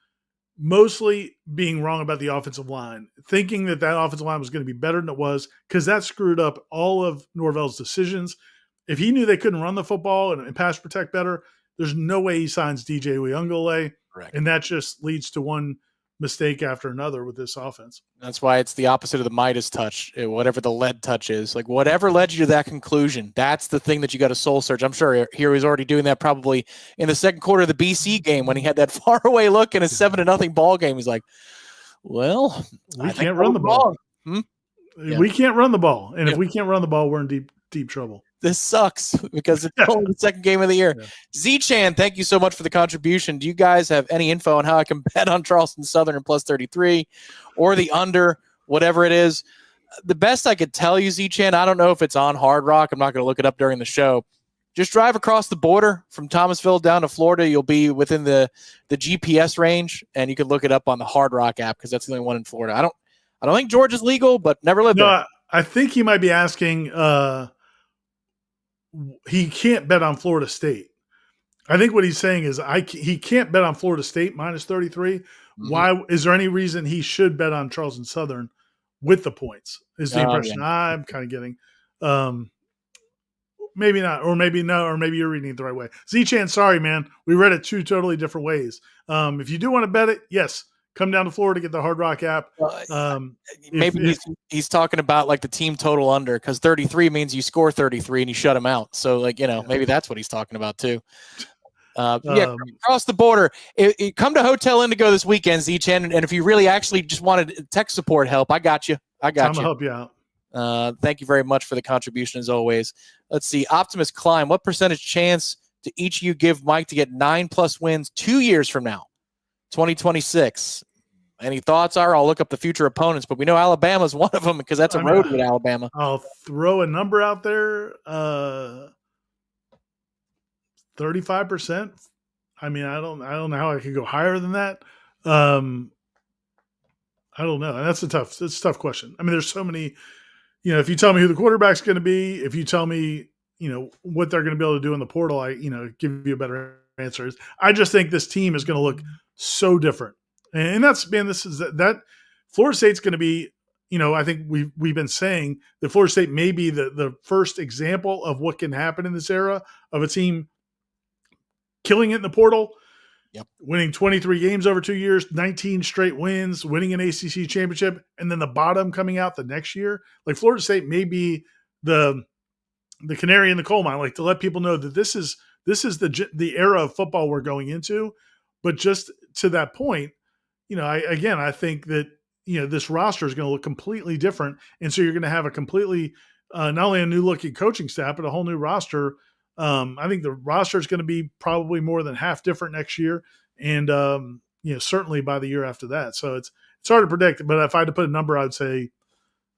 mostly being wrong about the offensive line, thinking that offensive line was going to be better than it was, because that screwed up all of Norvell's decisions. If he knew they couldn't run the football and pass protect better, there's no way he signs DJ Uyunglele. Correct. And that just leads to one mistake after another with this offense. That's why it's the opposite of the Midas touch, whatever the lead touch is. Like, whatever led you to that conclusion, that's the thing that you got to soul search. I'm sure he was already doing that probably in the second quarter of the BC game when he had that faraway look in a 7-0 ball game. He's like, well, we can't run the ball. Yeah. We can't run the ball. And if we can't run the ball, we're in deep trouble. This sucks because it's only the second game of the year. Yeah. Z-Chan, thank you so much for the contribution. Do you guys have any info on how I can bet on Charleston Southern and plus 33 or the under, whatever it is? The best I could tell you, Z-Chan, I don't know if it's on Hard Rock. I'm not going to look it up during the show. Just drive across the border from Thomasville down to Florida. You'll be within the GPS range, and you can look it up on the Hard Rock app because that's the only one in Florida. I don't think Georgia's legal, but never lived there. I think he might be asking he can't bet on Florida State. I think what he's saying is he can't bet on Florida State minus 33. Mm-hmm. Why is there any reason he should bet on Charleston Southern with the points? Is the impression I'm kind of getting. Maybe not, or maybe no, or maybe you're reading it the right way. Z-Chan, sorry, man. We read it two totally different ways. If you do want to bet it, yes, come down to Florida, get the Hard Rock app. Maybe he's talking about like the team total under, because 33 means you score 33 and you shut him out. So maybe that's what he's talking about too. Across the border. Come to Hotel Indigo this weekend, Z-Chan, and if you really actually just wanted tech support help, I got you. I'm gonna help you out. Thank you very much for the contribution as always. Let's see. Optimus Climb, what percentage chance do each of you give Mike to get 9+ wins 2 years from now? 2026. Any thoughts are? I'll look up the future opponents, but we know Alabama's one of them because that's a road with Alabama. I'll throw a number out there. 35%. I mean, I don't know how I could go higher than that. I don't know. And that's a tough question. I mean, there's so many, if you tell me who the quarterback's going to be, if you tell me, what they're going to be able to do in the portal, I give you a better answer. I just think this team is going to look so different. And that Florida State's going to be, I think we've been saying that Florida State may be the first example of what can happen in this era of a team killing it in the portal, winning 23 games over 2 years, 19 straight wins, winning an ACC championship, and then the bottom coming out the next year. Like Florida State may be the canary in the coal mine, like to let people know that this is the era of football we're going into. But just to that point, I think that, this roster is going to look completely different. And so you're going to have a completely, not only a new looking coaching staff, but a whole new roster. I think the roster is going to be probably more than half different next year. And, certainly by the year after that. So it's hard to predict, but if I had to put a number, I'd say,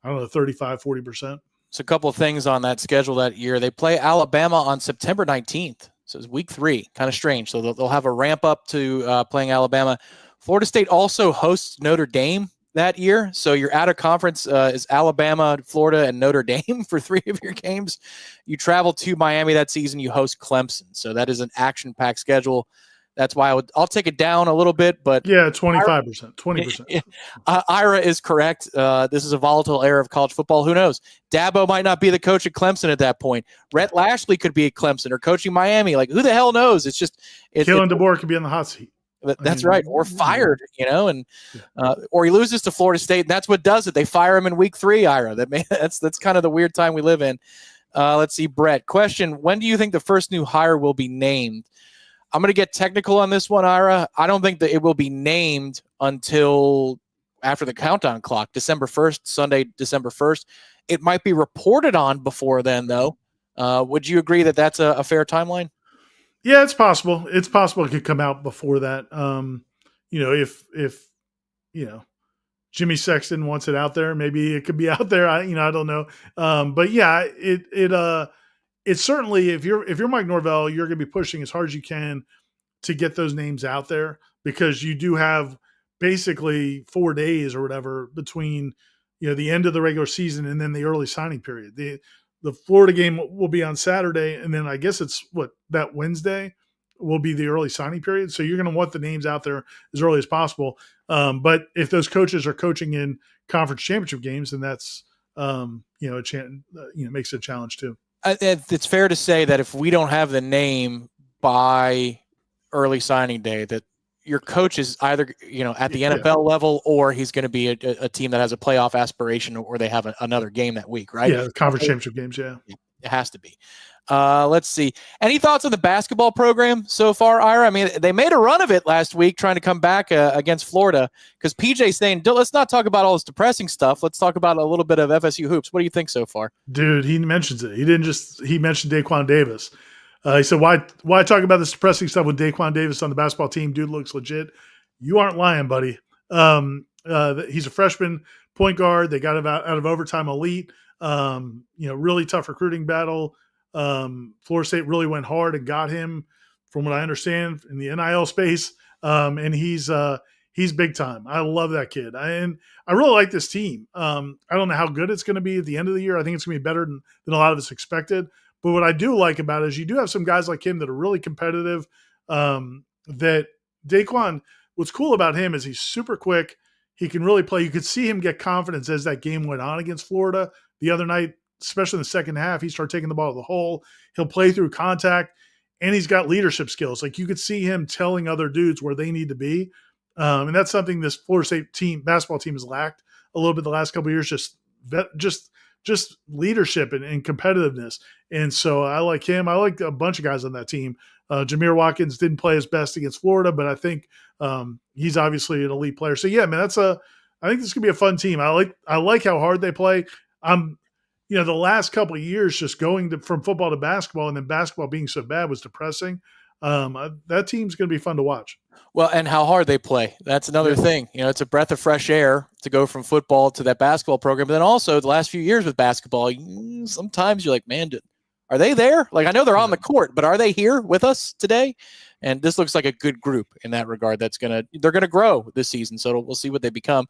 35, 40%. So a couple of things on that schedule that year. They play Alabama on September 19th. So it's week 3, kind of strange. So they'll have a ramp up to playing Alabama. Florida State also hosts Notre Dame that year. So your out of conference is Alabama, Florida, and Notre Dame for 3 of your games. You travel to Miami that season. You host Clemson. So that is an action-packed schedule. That's why I'll take it down a little bit, but 25%, 20%. Ira is correct. This is a volatile era of college football. Who knows? Dabo might not be the coach at Clemson at that point. Rhett Lashley could be at Clemson or coaching Miami. Like, who the hell knows? It's just Kalen DeBoer could be on the hot seat. That's right, or fired, or he loses to Florida State. And that's what does it. They fire him in week 3. Ira, that's kind of the weird time we live in. Let's see, Brett. Question: when do you think the first new hire will be named? I'm going to get technical on this one, Ira. I don't think that it will be named until after the countdown clock, December 1st, Sunday, December 1st. It might be reported on before then, though. Would you agree that that's a fair timeline? Yeah, it's possible. It's possible it could come out before that. If Jimmy Sexton wants it out there, maybe it could be out there. I don't know. But yeah, it's certainly, if you're Mike Norvell, you're going to be pushing as hard as you can to get those names out there, because you do have basically 4 days or whatever between, the end of the regular season and then the early signing period. The Florida game will be on Saturday, and then I guess it's that Wednesday will be the early signing period. So you're going to want the names out there as early as possible. But if those coaches are coaching in conference championship games, then that's makes it a challenge too. It's fair to say that if we don't have the name by early signing day, that your coach is either at the NFL level, or he's going to be a team that has a playoff aspiration, or they have another game that week, right? Yeah, conference championship games. Yeah, it has to be. Let's see. Any thoughts on the basketball program so far, Ira? I mean, they made a run of it last week trying to come back against Florida, because PJ's saying, let's not talk about all this depressing stuff. Let's talk about a little bit of FSU hoops. What do you think so far? Dude, he mentions it. He mentioned Daquan Davis. He said, why talk about this depressing stuff with Daquan Davis on the basketball team? Dude looks legit. You aren't lying, buddy. He's a freshman point guard. They got him out of overtime elite. Really tough recruiting battle. Florida State really went hard and got him, from what I understand, in the NIL space. And he's big time. I love that kid. I really like this team. I don't know how good it's going to be at the end of the year. I think it's going to be better than a lot of us expected. But what I do like about it is you do have some guys like him that are really competitive. That Daquan, what's cool about him is he's super quick. He can really play. You could see him get confidence as that game went on against Florida the other night, especially in the second half. He started taking the ball to the hole. He'll play through contact, and he's got leadership skills. Like, you could see him telling other dudes where they need to be. And that's something this Florida State basketball team has lacked a little bit the last couple of years, just leadership and competitiveness. And so I like him. I like a bunch of guys on that team. Jameer Watkins didn't play his best against Florida, but I think he's obviously an elite player. So yeah, man, I think this could be a fun team. I like how hard they play. The last couple of years, just going from football to basketball, and then basketball being so bad, was depressing. That team's going to be fun to watch. Well, and how hard they play. That's another thing. It's a breath of fresh air to go from football to that basketball program. But then also the last few years with basketball, sometimes you're like, man, are they there? Like, I know they're on the court, but are they here with us today? And this looks like a good group in that regard. They're going to grow this season. So we'll see what they become.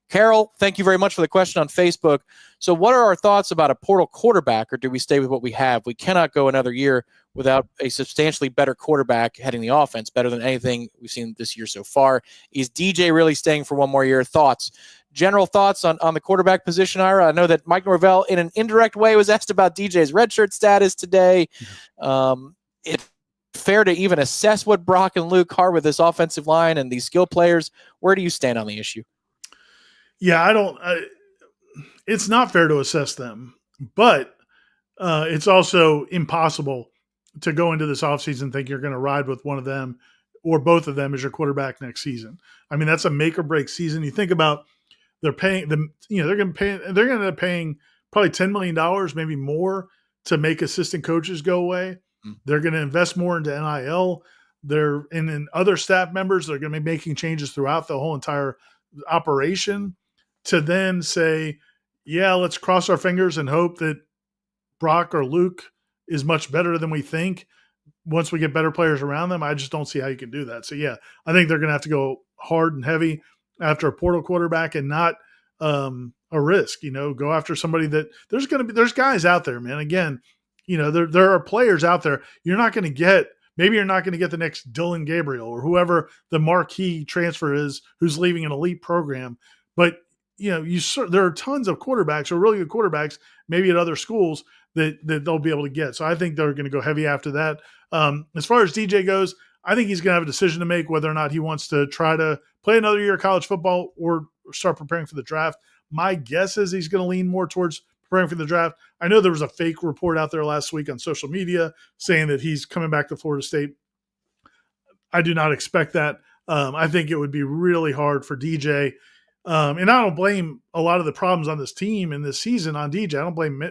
Carol, thank you very much for the question on Facebook. So what are our thoughts about a portal quarterback, or do we stay with what we have? We cannot go another year without a substantially better quarterback heading the offense, better than anything we've seen this year so far. Is DJ really staying for one more year? Thoughts? General thoughts on the quarterback position, Ira? I know that Mike Norvell, in an indirect way, was asked about DJ's redshirt status today. It's fair to even assess what Brock and Luke are with this offensive line and these skill players? Where do you stand on the issue? Yeah, it's not fair to assess them, but it's also impossible to go into this offseason think you're going to ride with one of them or both of them as your quarterback next season. I mean, that's a make or break season. You think about, they're paying them, they're going to end up paying probably $10 million, maybe more, to make assistant coaches go away. They're going to invest more into NIL. And other staff members, they're going to be making changes throughout the whole entire operation, to then say, yeah, let's cross our fingers and hope that Brock or Luke is much better than we think once we get better players around them. I just don't see how you can do that. So yeah, I think they're going to have to go hard and heavy after a portal quarterback, and not a risk, go after somebody that there's guys out there, man. Again, there are players out there. Maybe you're not going to get the next Dylan Gabriel or whoever the marquee transfer is who's leaving an elite program. But, there are tons of quarterbacks, or really good quarterbacks, maybe at other schools, that they'll be able to get. So I think they're going to go heavy after that. As far as DJ goes, I think he's going to have a decision to make whether or not he wants to try to play another year of college football or start preparing for the draft. My guess is he's going to lean more towards preparing for the draft. I know there was a fake report out there last week on social media saying that he's coming back to Florida State. I do not expect that. I think it would be really hard for DJ. And I don't blame a lot of the problems on this team in this season on DJ. I don't blame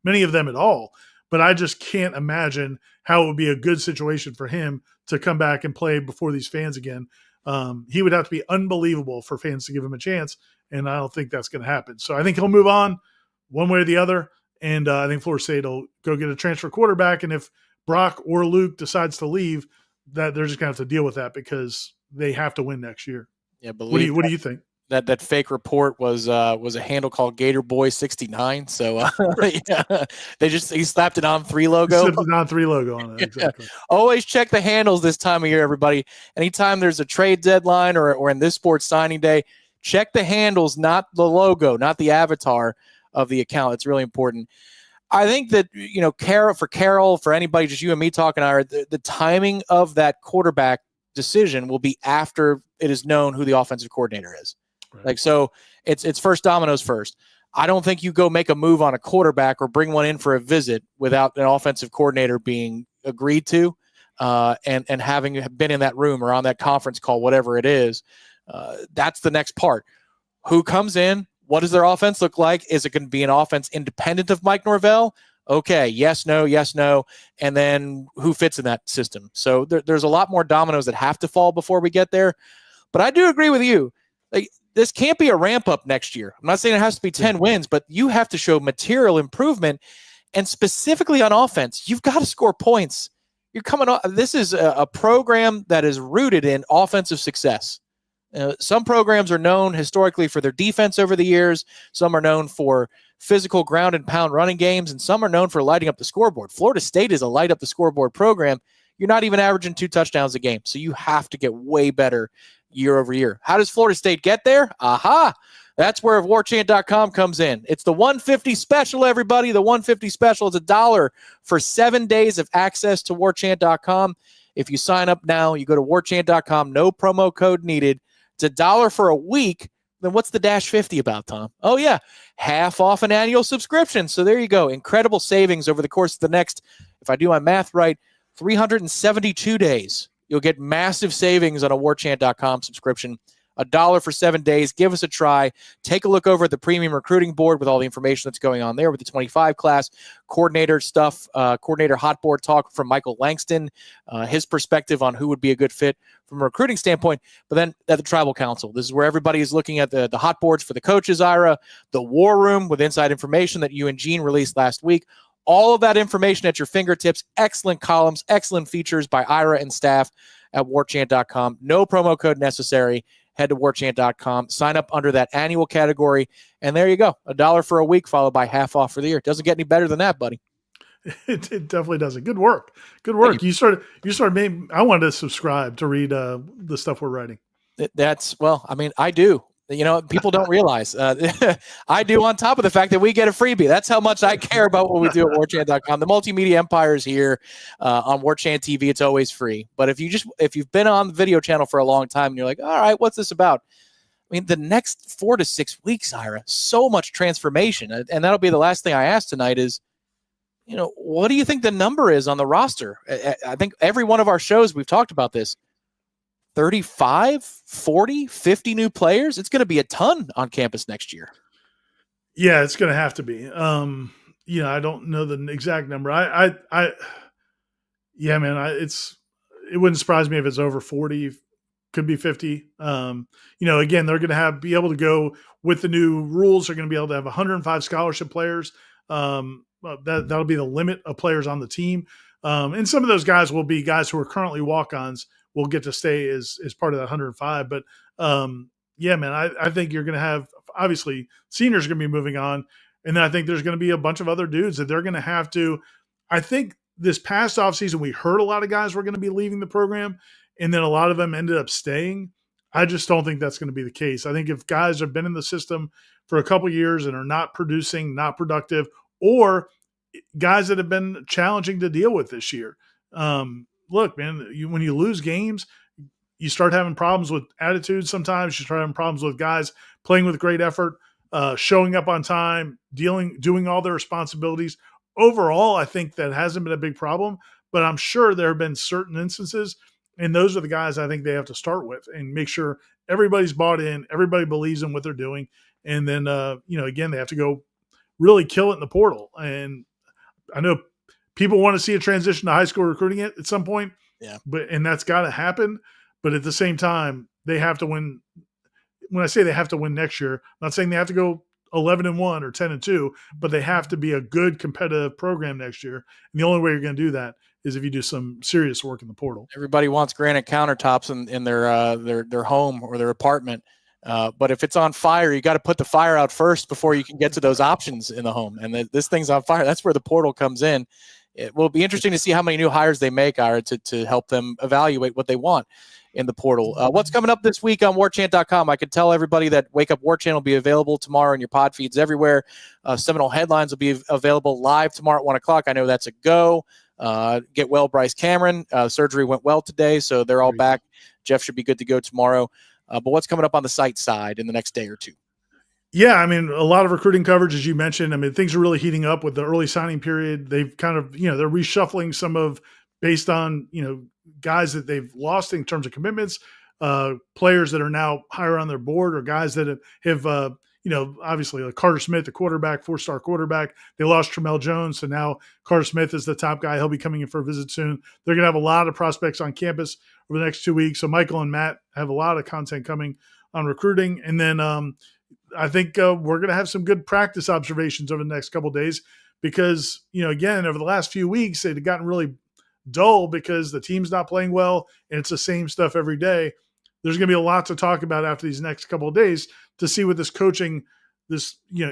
many of them at all. But I just can't imagine how it would be a good situation for him to come back and play before these fans again. He would have to be unbelievable for fans to give him a chance, and I don't think that's going to happen. So I think he'll move on one way or the other, and I think Florida State will go get a transfer quarterback, and if Brock or Luke decides to leave, that they're just going to have to deal with that because they have to win next year. Yeah, What do you think? That fake report was a handle called Gator Boy 69. So yeah, he slapped an On3 logo. Slapped an On3 logo on it. Exactly. Yeah. Always check the handles this time of year, everybody. Anytime there's a trade deadline or in this sports signing day, check the handles, not the logo, not the avatar of the account. It's really important. I think that, Carol, for anybody, just you and me talking, the timing of that quarterback decision will be after it is known who the offensive coordinator is. Right. So it's first dominoes first. I don't think you go make a move on a quarterback or bring one in for a visit without an offensive coordinator being agreed to and having been in that room or on that conference call, whatever it is. That's the next part. Who comes in? What does their offense look like? Is it going to be an offense independent of Mike Norvell? Okay, yes, no. And then who fits in that system? So there's a lot more dominoes that have to fall before we get there. But I do agree with you. This can't be a ramp up next year. I'm not saying it has to be 10 wins, but you have to show material improvement. And specifically on offense, you've got to score points. You're coming off. This is a program that is rooted in offensive success. Some programs are known historically for their defense over the years. Some are known for physical ground and pound running games, and some are known for lighting up the scoreboard. Florida State is a light up the scoreboard program. You're not even averaging 2 touchdowns a game, so you have to get way better year over year. How does Florida State get there? Aha! That's where Warchant.com comes in. It's the 150 special, everybody. The 150 special is $1 for 7 days of access to Warchant.com. If you sign up now, you go to Warchant.com, no promo code needed. It's $1 for a week. Then what's the -50 about, Tom? Oh, yeah, half off an annual subscription. So there you go. Incredible savings over the course of the next, if I do my math right, 372 days. You'll get massive savings on a Warchant.com subscription. $1 for 7 days. Give us a try. Take a look over at the premium recruiting board with all the information that's going on there with the 25 class, coordinator stuff, coordinator hot board talk from Michael Langston, his perspective on who would be a good fit from a recruiting standpoint. But then at the tribal council, this is where everybody is looking at the hot boards for the coaches, Ira, the war room with inside information that you and Gene released last week. All of that information at your fingertips. Excellent columns, excellent features by Ira and staff at Warchant.com. No promo code necessary. Head to Warchant.com. Sign up under that annual category, and there you go. $1 for a week, followed by half off for the year. Doesn't get any better than that, buddy. It definitely doesn't. Good work. Good work. You started making, I wanted to subscribe to read the stuff we're writing. I do. People don't realize. I do, on top of the fact that we get a freebie. That's how much I care about what we do at Warchant.com. The multimedia empire is here on Warchant TV. It's always free. But if you've been on the video channel for a long time and you're like, all right, what's this about? I mean, the next 4 to 6 weeks, Ira, so much transformation. And that'll be the last thing I ask tonight is, what do you think the number is on the roster? I think every one of our shows, we've talked about this. 35, 40, 50 new players. It's going to be a ton on campus next year. Yeah, it's going to have to be. I don't know the exact number. It wouldn't surprise me if it's over 40, could be 50. Again, they're going to be able to go with the new rules. They're going to be able to have 105 scholarship players. That'll be the limit of players on the team. And some of those guys will be guys who are currently walk-ons will get to stay as part of that 105. But I think you're going to have, obviously, seniors are going to be moving on. And then I think there's going to be a bunch of other dudes that they're going to have to, I think this past offseason, we heard a lot of guys were going to be leaving the program, and then a lot of them ended up staying. I just don't think that's going to be the case. I think if guys have been in the system for a couple years and are not producing, not productive, or guys that have been challenging to deal with this year, look, man, when you lose games, you start having problems with attitudes sometimes. You start having problems with guys playing with great effort, showing up on time, doing all their responsibilities. Overall, I think that hasn't been a big problem, but I'm sure there have been certain instances, and those are the guys I think they have to start with and make sure everybody's bought in, everybody believes in what they're doing, and then, again, they have to go really kill it in the portal. And I know people want to see a transition to high school recruiting at some point, and that's got to happen. But at the same time, they have to win. When I say they have to win next year, I'm not saying they have to go 11-1 or 10-2, but they have to be a good competitive program next year. And the only way you're going to do that is if you do some serious work in the portal. Everybody wants granite countertops in their home or their apartment. But if it's on fire, you got to put the fire out first before you can get to those options in the home. And this thing's on fire. That's where the portal comes in. It will be interesting to see how many new hires they make, Ira, to help them evaluate what they want in the portal. What's coming up this week on warchant.com? I could tell everybody that Wake Up Warchant will be available tomorrow in your pod feeds everywhere. Seminole Headlines will be available live tomorrow at 1 o'clock. I know that's a go. Get well, Bryce Cameron. Surgery went well today, so they're all back. Jeff should be good to go tomorrow. But what's coming up on the site side in the next day or two? Yeah, I mean, a lot of recruiting coverage, as you mentioned. I mean, things are really heating up with the early signing period. They've kind of, they're reshuffling some of based on, guys that they've lost in terms of commitments, players that are now higher on their board, or guys that have obviously like Carter Smith, the quarterback, 4-star quarterback. They lost Tramel Jones, so now Carter Smith is the top guy. He'll be coming in for a visit soon. They're going to have a lot of prospects on campus over the next 2 weeks. So Michael and Matt have a lot of content coming on recruiting. And then I think we're going to have some good practice observations over the next couple of days because, again, over the last few weeks, it had gotten really dull because the team's not playing well and it's the same stuff every day. There's going to be a lot to talk about after these next couple of days to see what this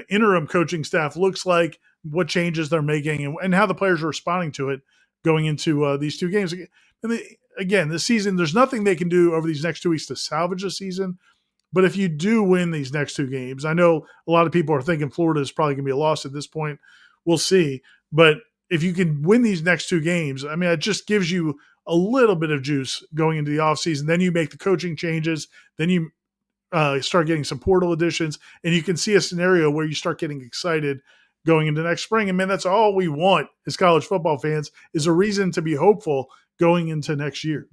interim coaching staff looks like, what changes they're making, and how the players are responding to it going into these two games. And again, this season, there's nothing they can do over these next 2 weeks to salvage the season. But if you do win these next two games, I know a lot of people are thinking Florida is probably going to be a loss at this point. We'll see. But if you can win these next two games, I mean, it just gives you a little bit of juice going into the offseason. Then you make the coaching changes. Then you start getting some portal additions. And you can see a scenario where you start getting excited going into next spring. And, man, that's all we want as college football fans is a reason to be hopeful going into next year.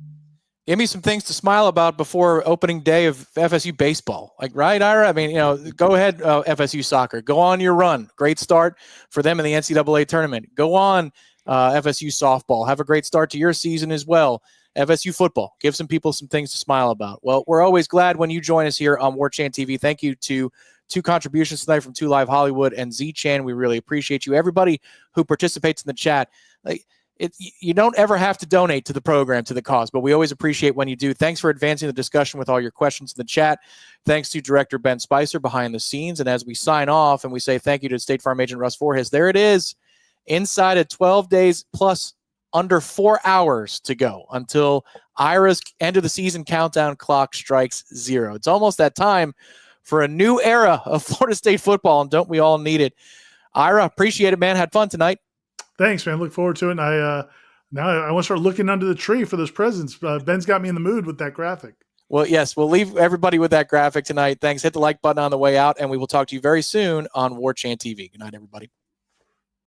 Give me some things to smile about before opening day of FSU baseball. Like, right, Ira? I mean, go ahead, FSU soccer. Go on your run. Great start for them in the NCAA tournament. Go on, FSU softball. Have a great start to your season as well. FSU football. Give some people some things to smile about. Well, we're always glad when you join us here on Warchant TV. Thank you to two contributions tonight from 2 Live Hollywood and Z-Chan. We really appreciate you. Everybody who participates in the chat, you don't ever have to donate to the program, to the cause, but we always appreciate when you do. Thanks for advancing the discussion with all your questions in the chat. Thanks to Director Ben Spicer behind the scenes. And as we sign off and we say thank you to State Farm Agent Russ Forhis, there it is, inside of 12 days plus under 4 hours to go until Ira's end of the season countdown clock strikes 0. It's almost that time for a new era of Florida State football, and don't we all need it? Ira, appreciate it, man. Had fun tonight. Thanks, man. Look forward to it. And now I want to start looking under the tree for those presents. Ben's got me in the mood with that graphic. Well, yes, we'll leave everybody with that graphic tonight. Thanks. Hit the like button on the way out, and we will talk to you very soon on Warchant TV. Good night, everybody.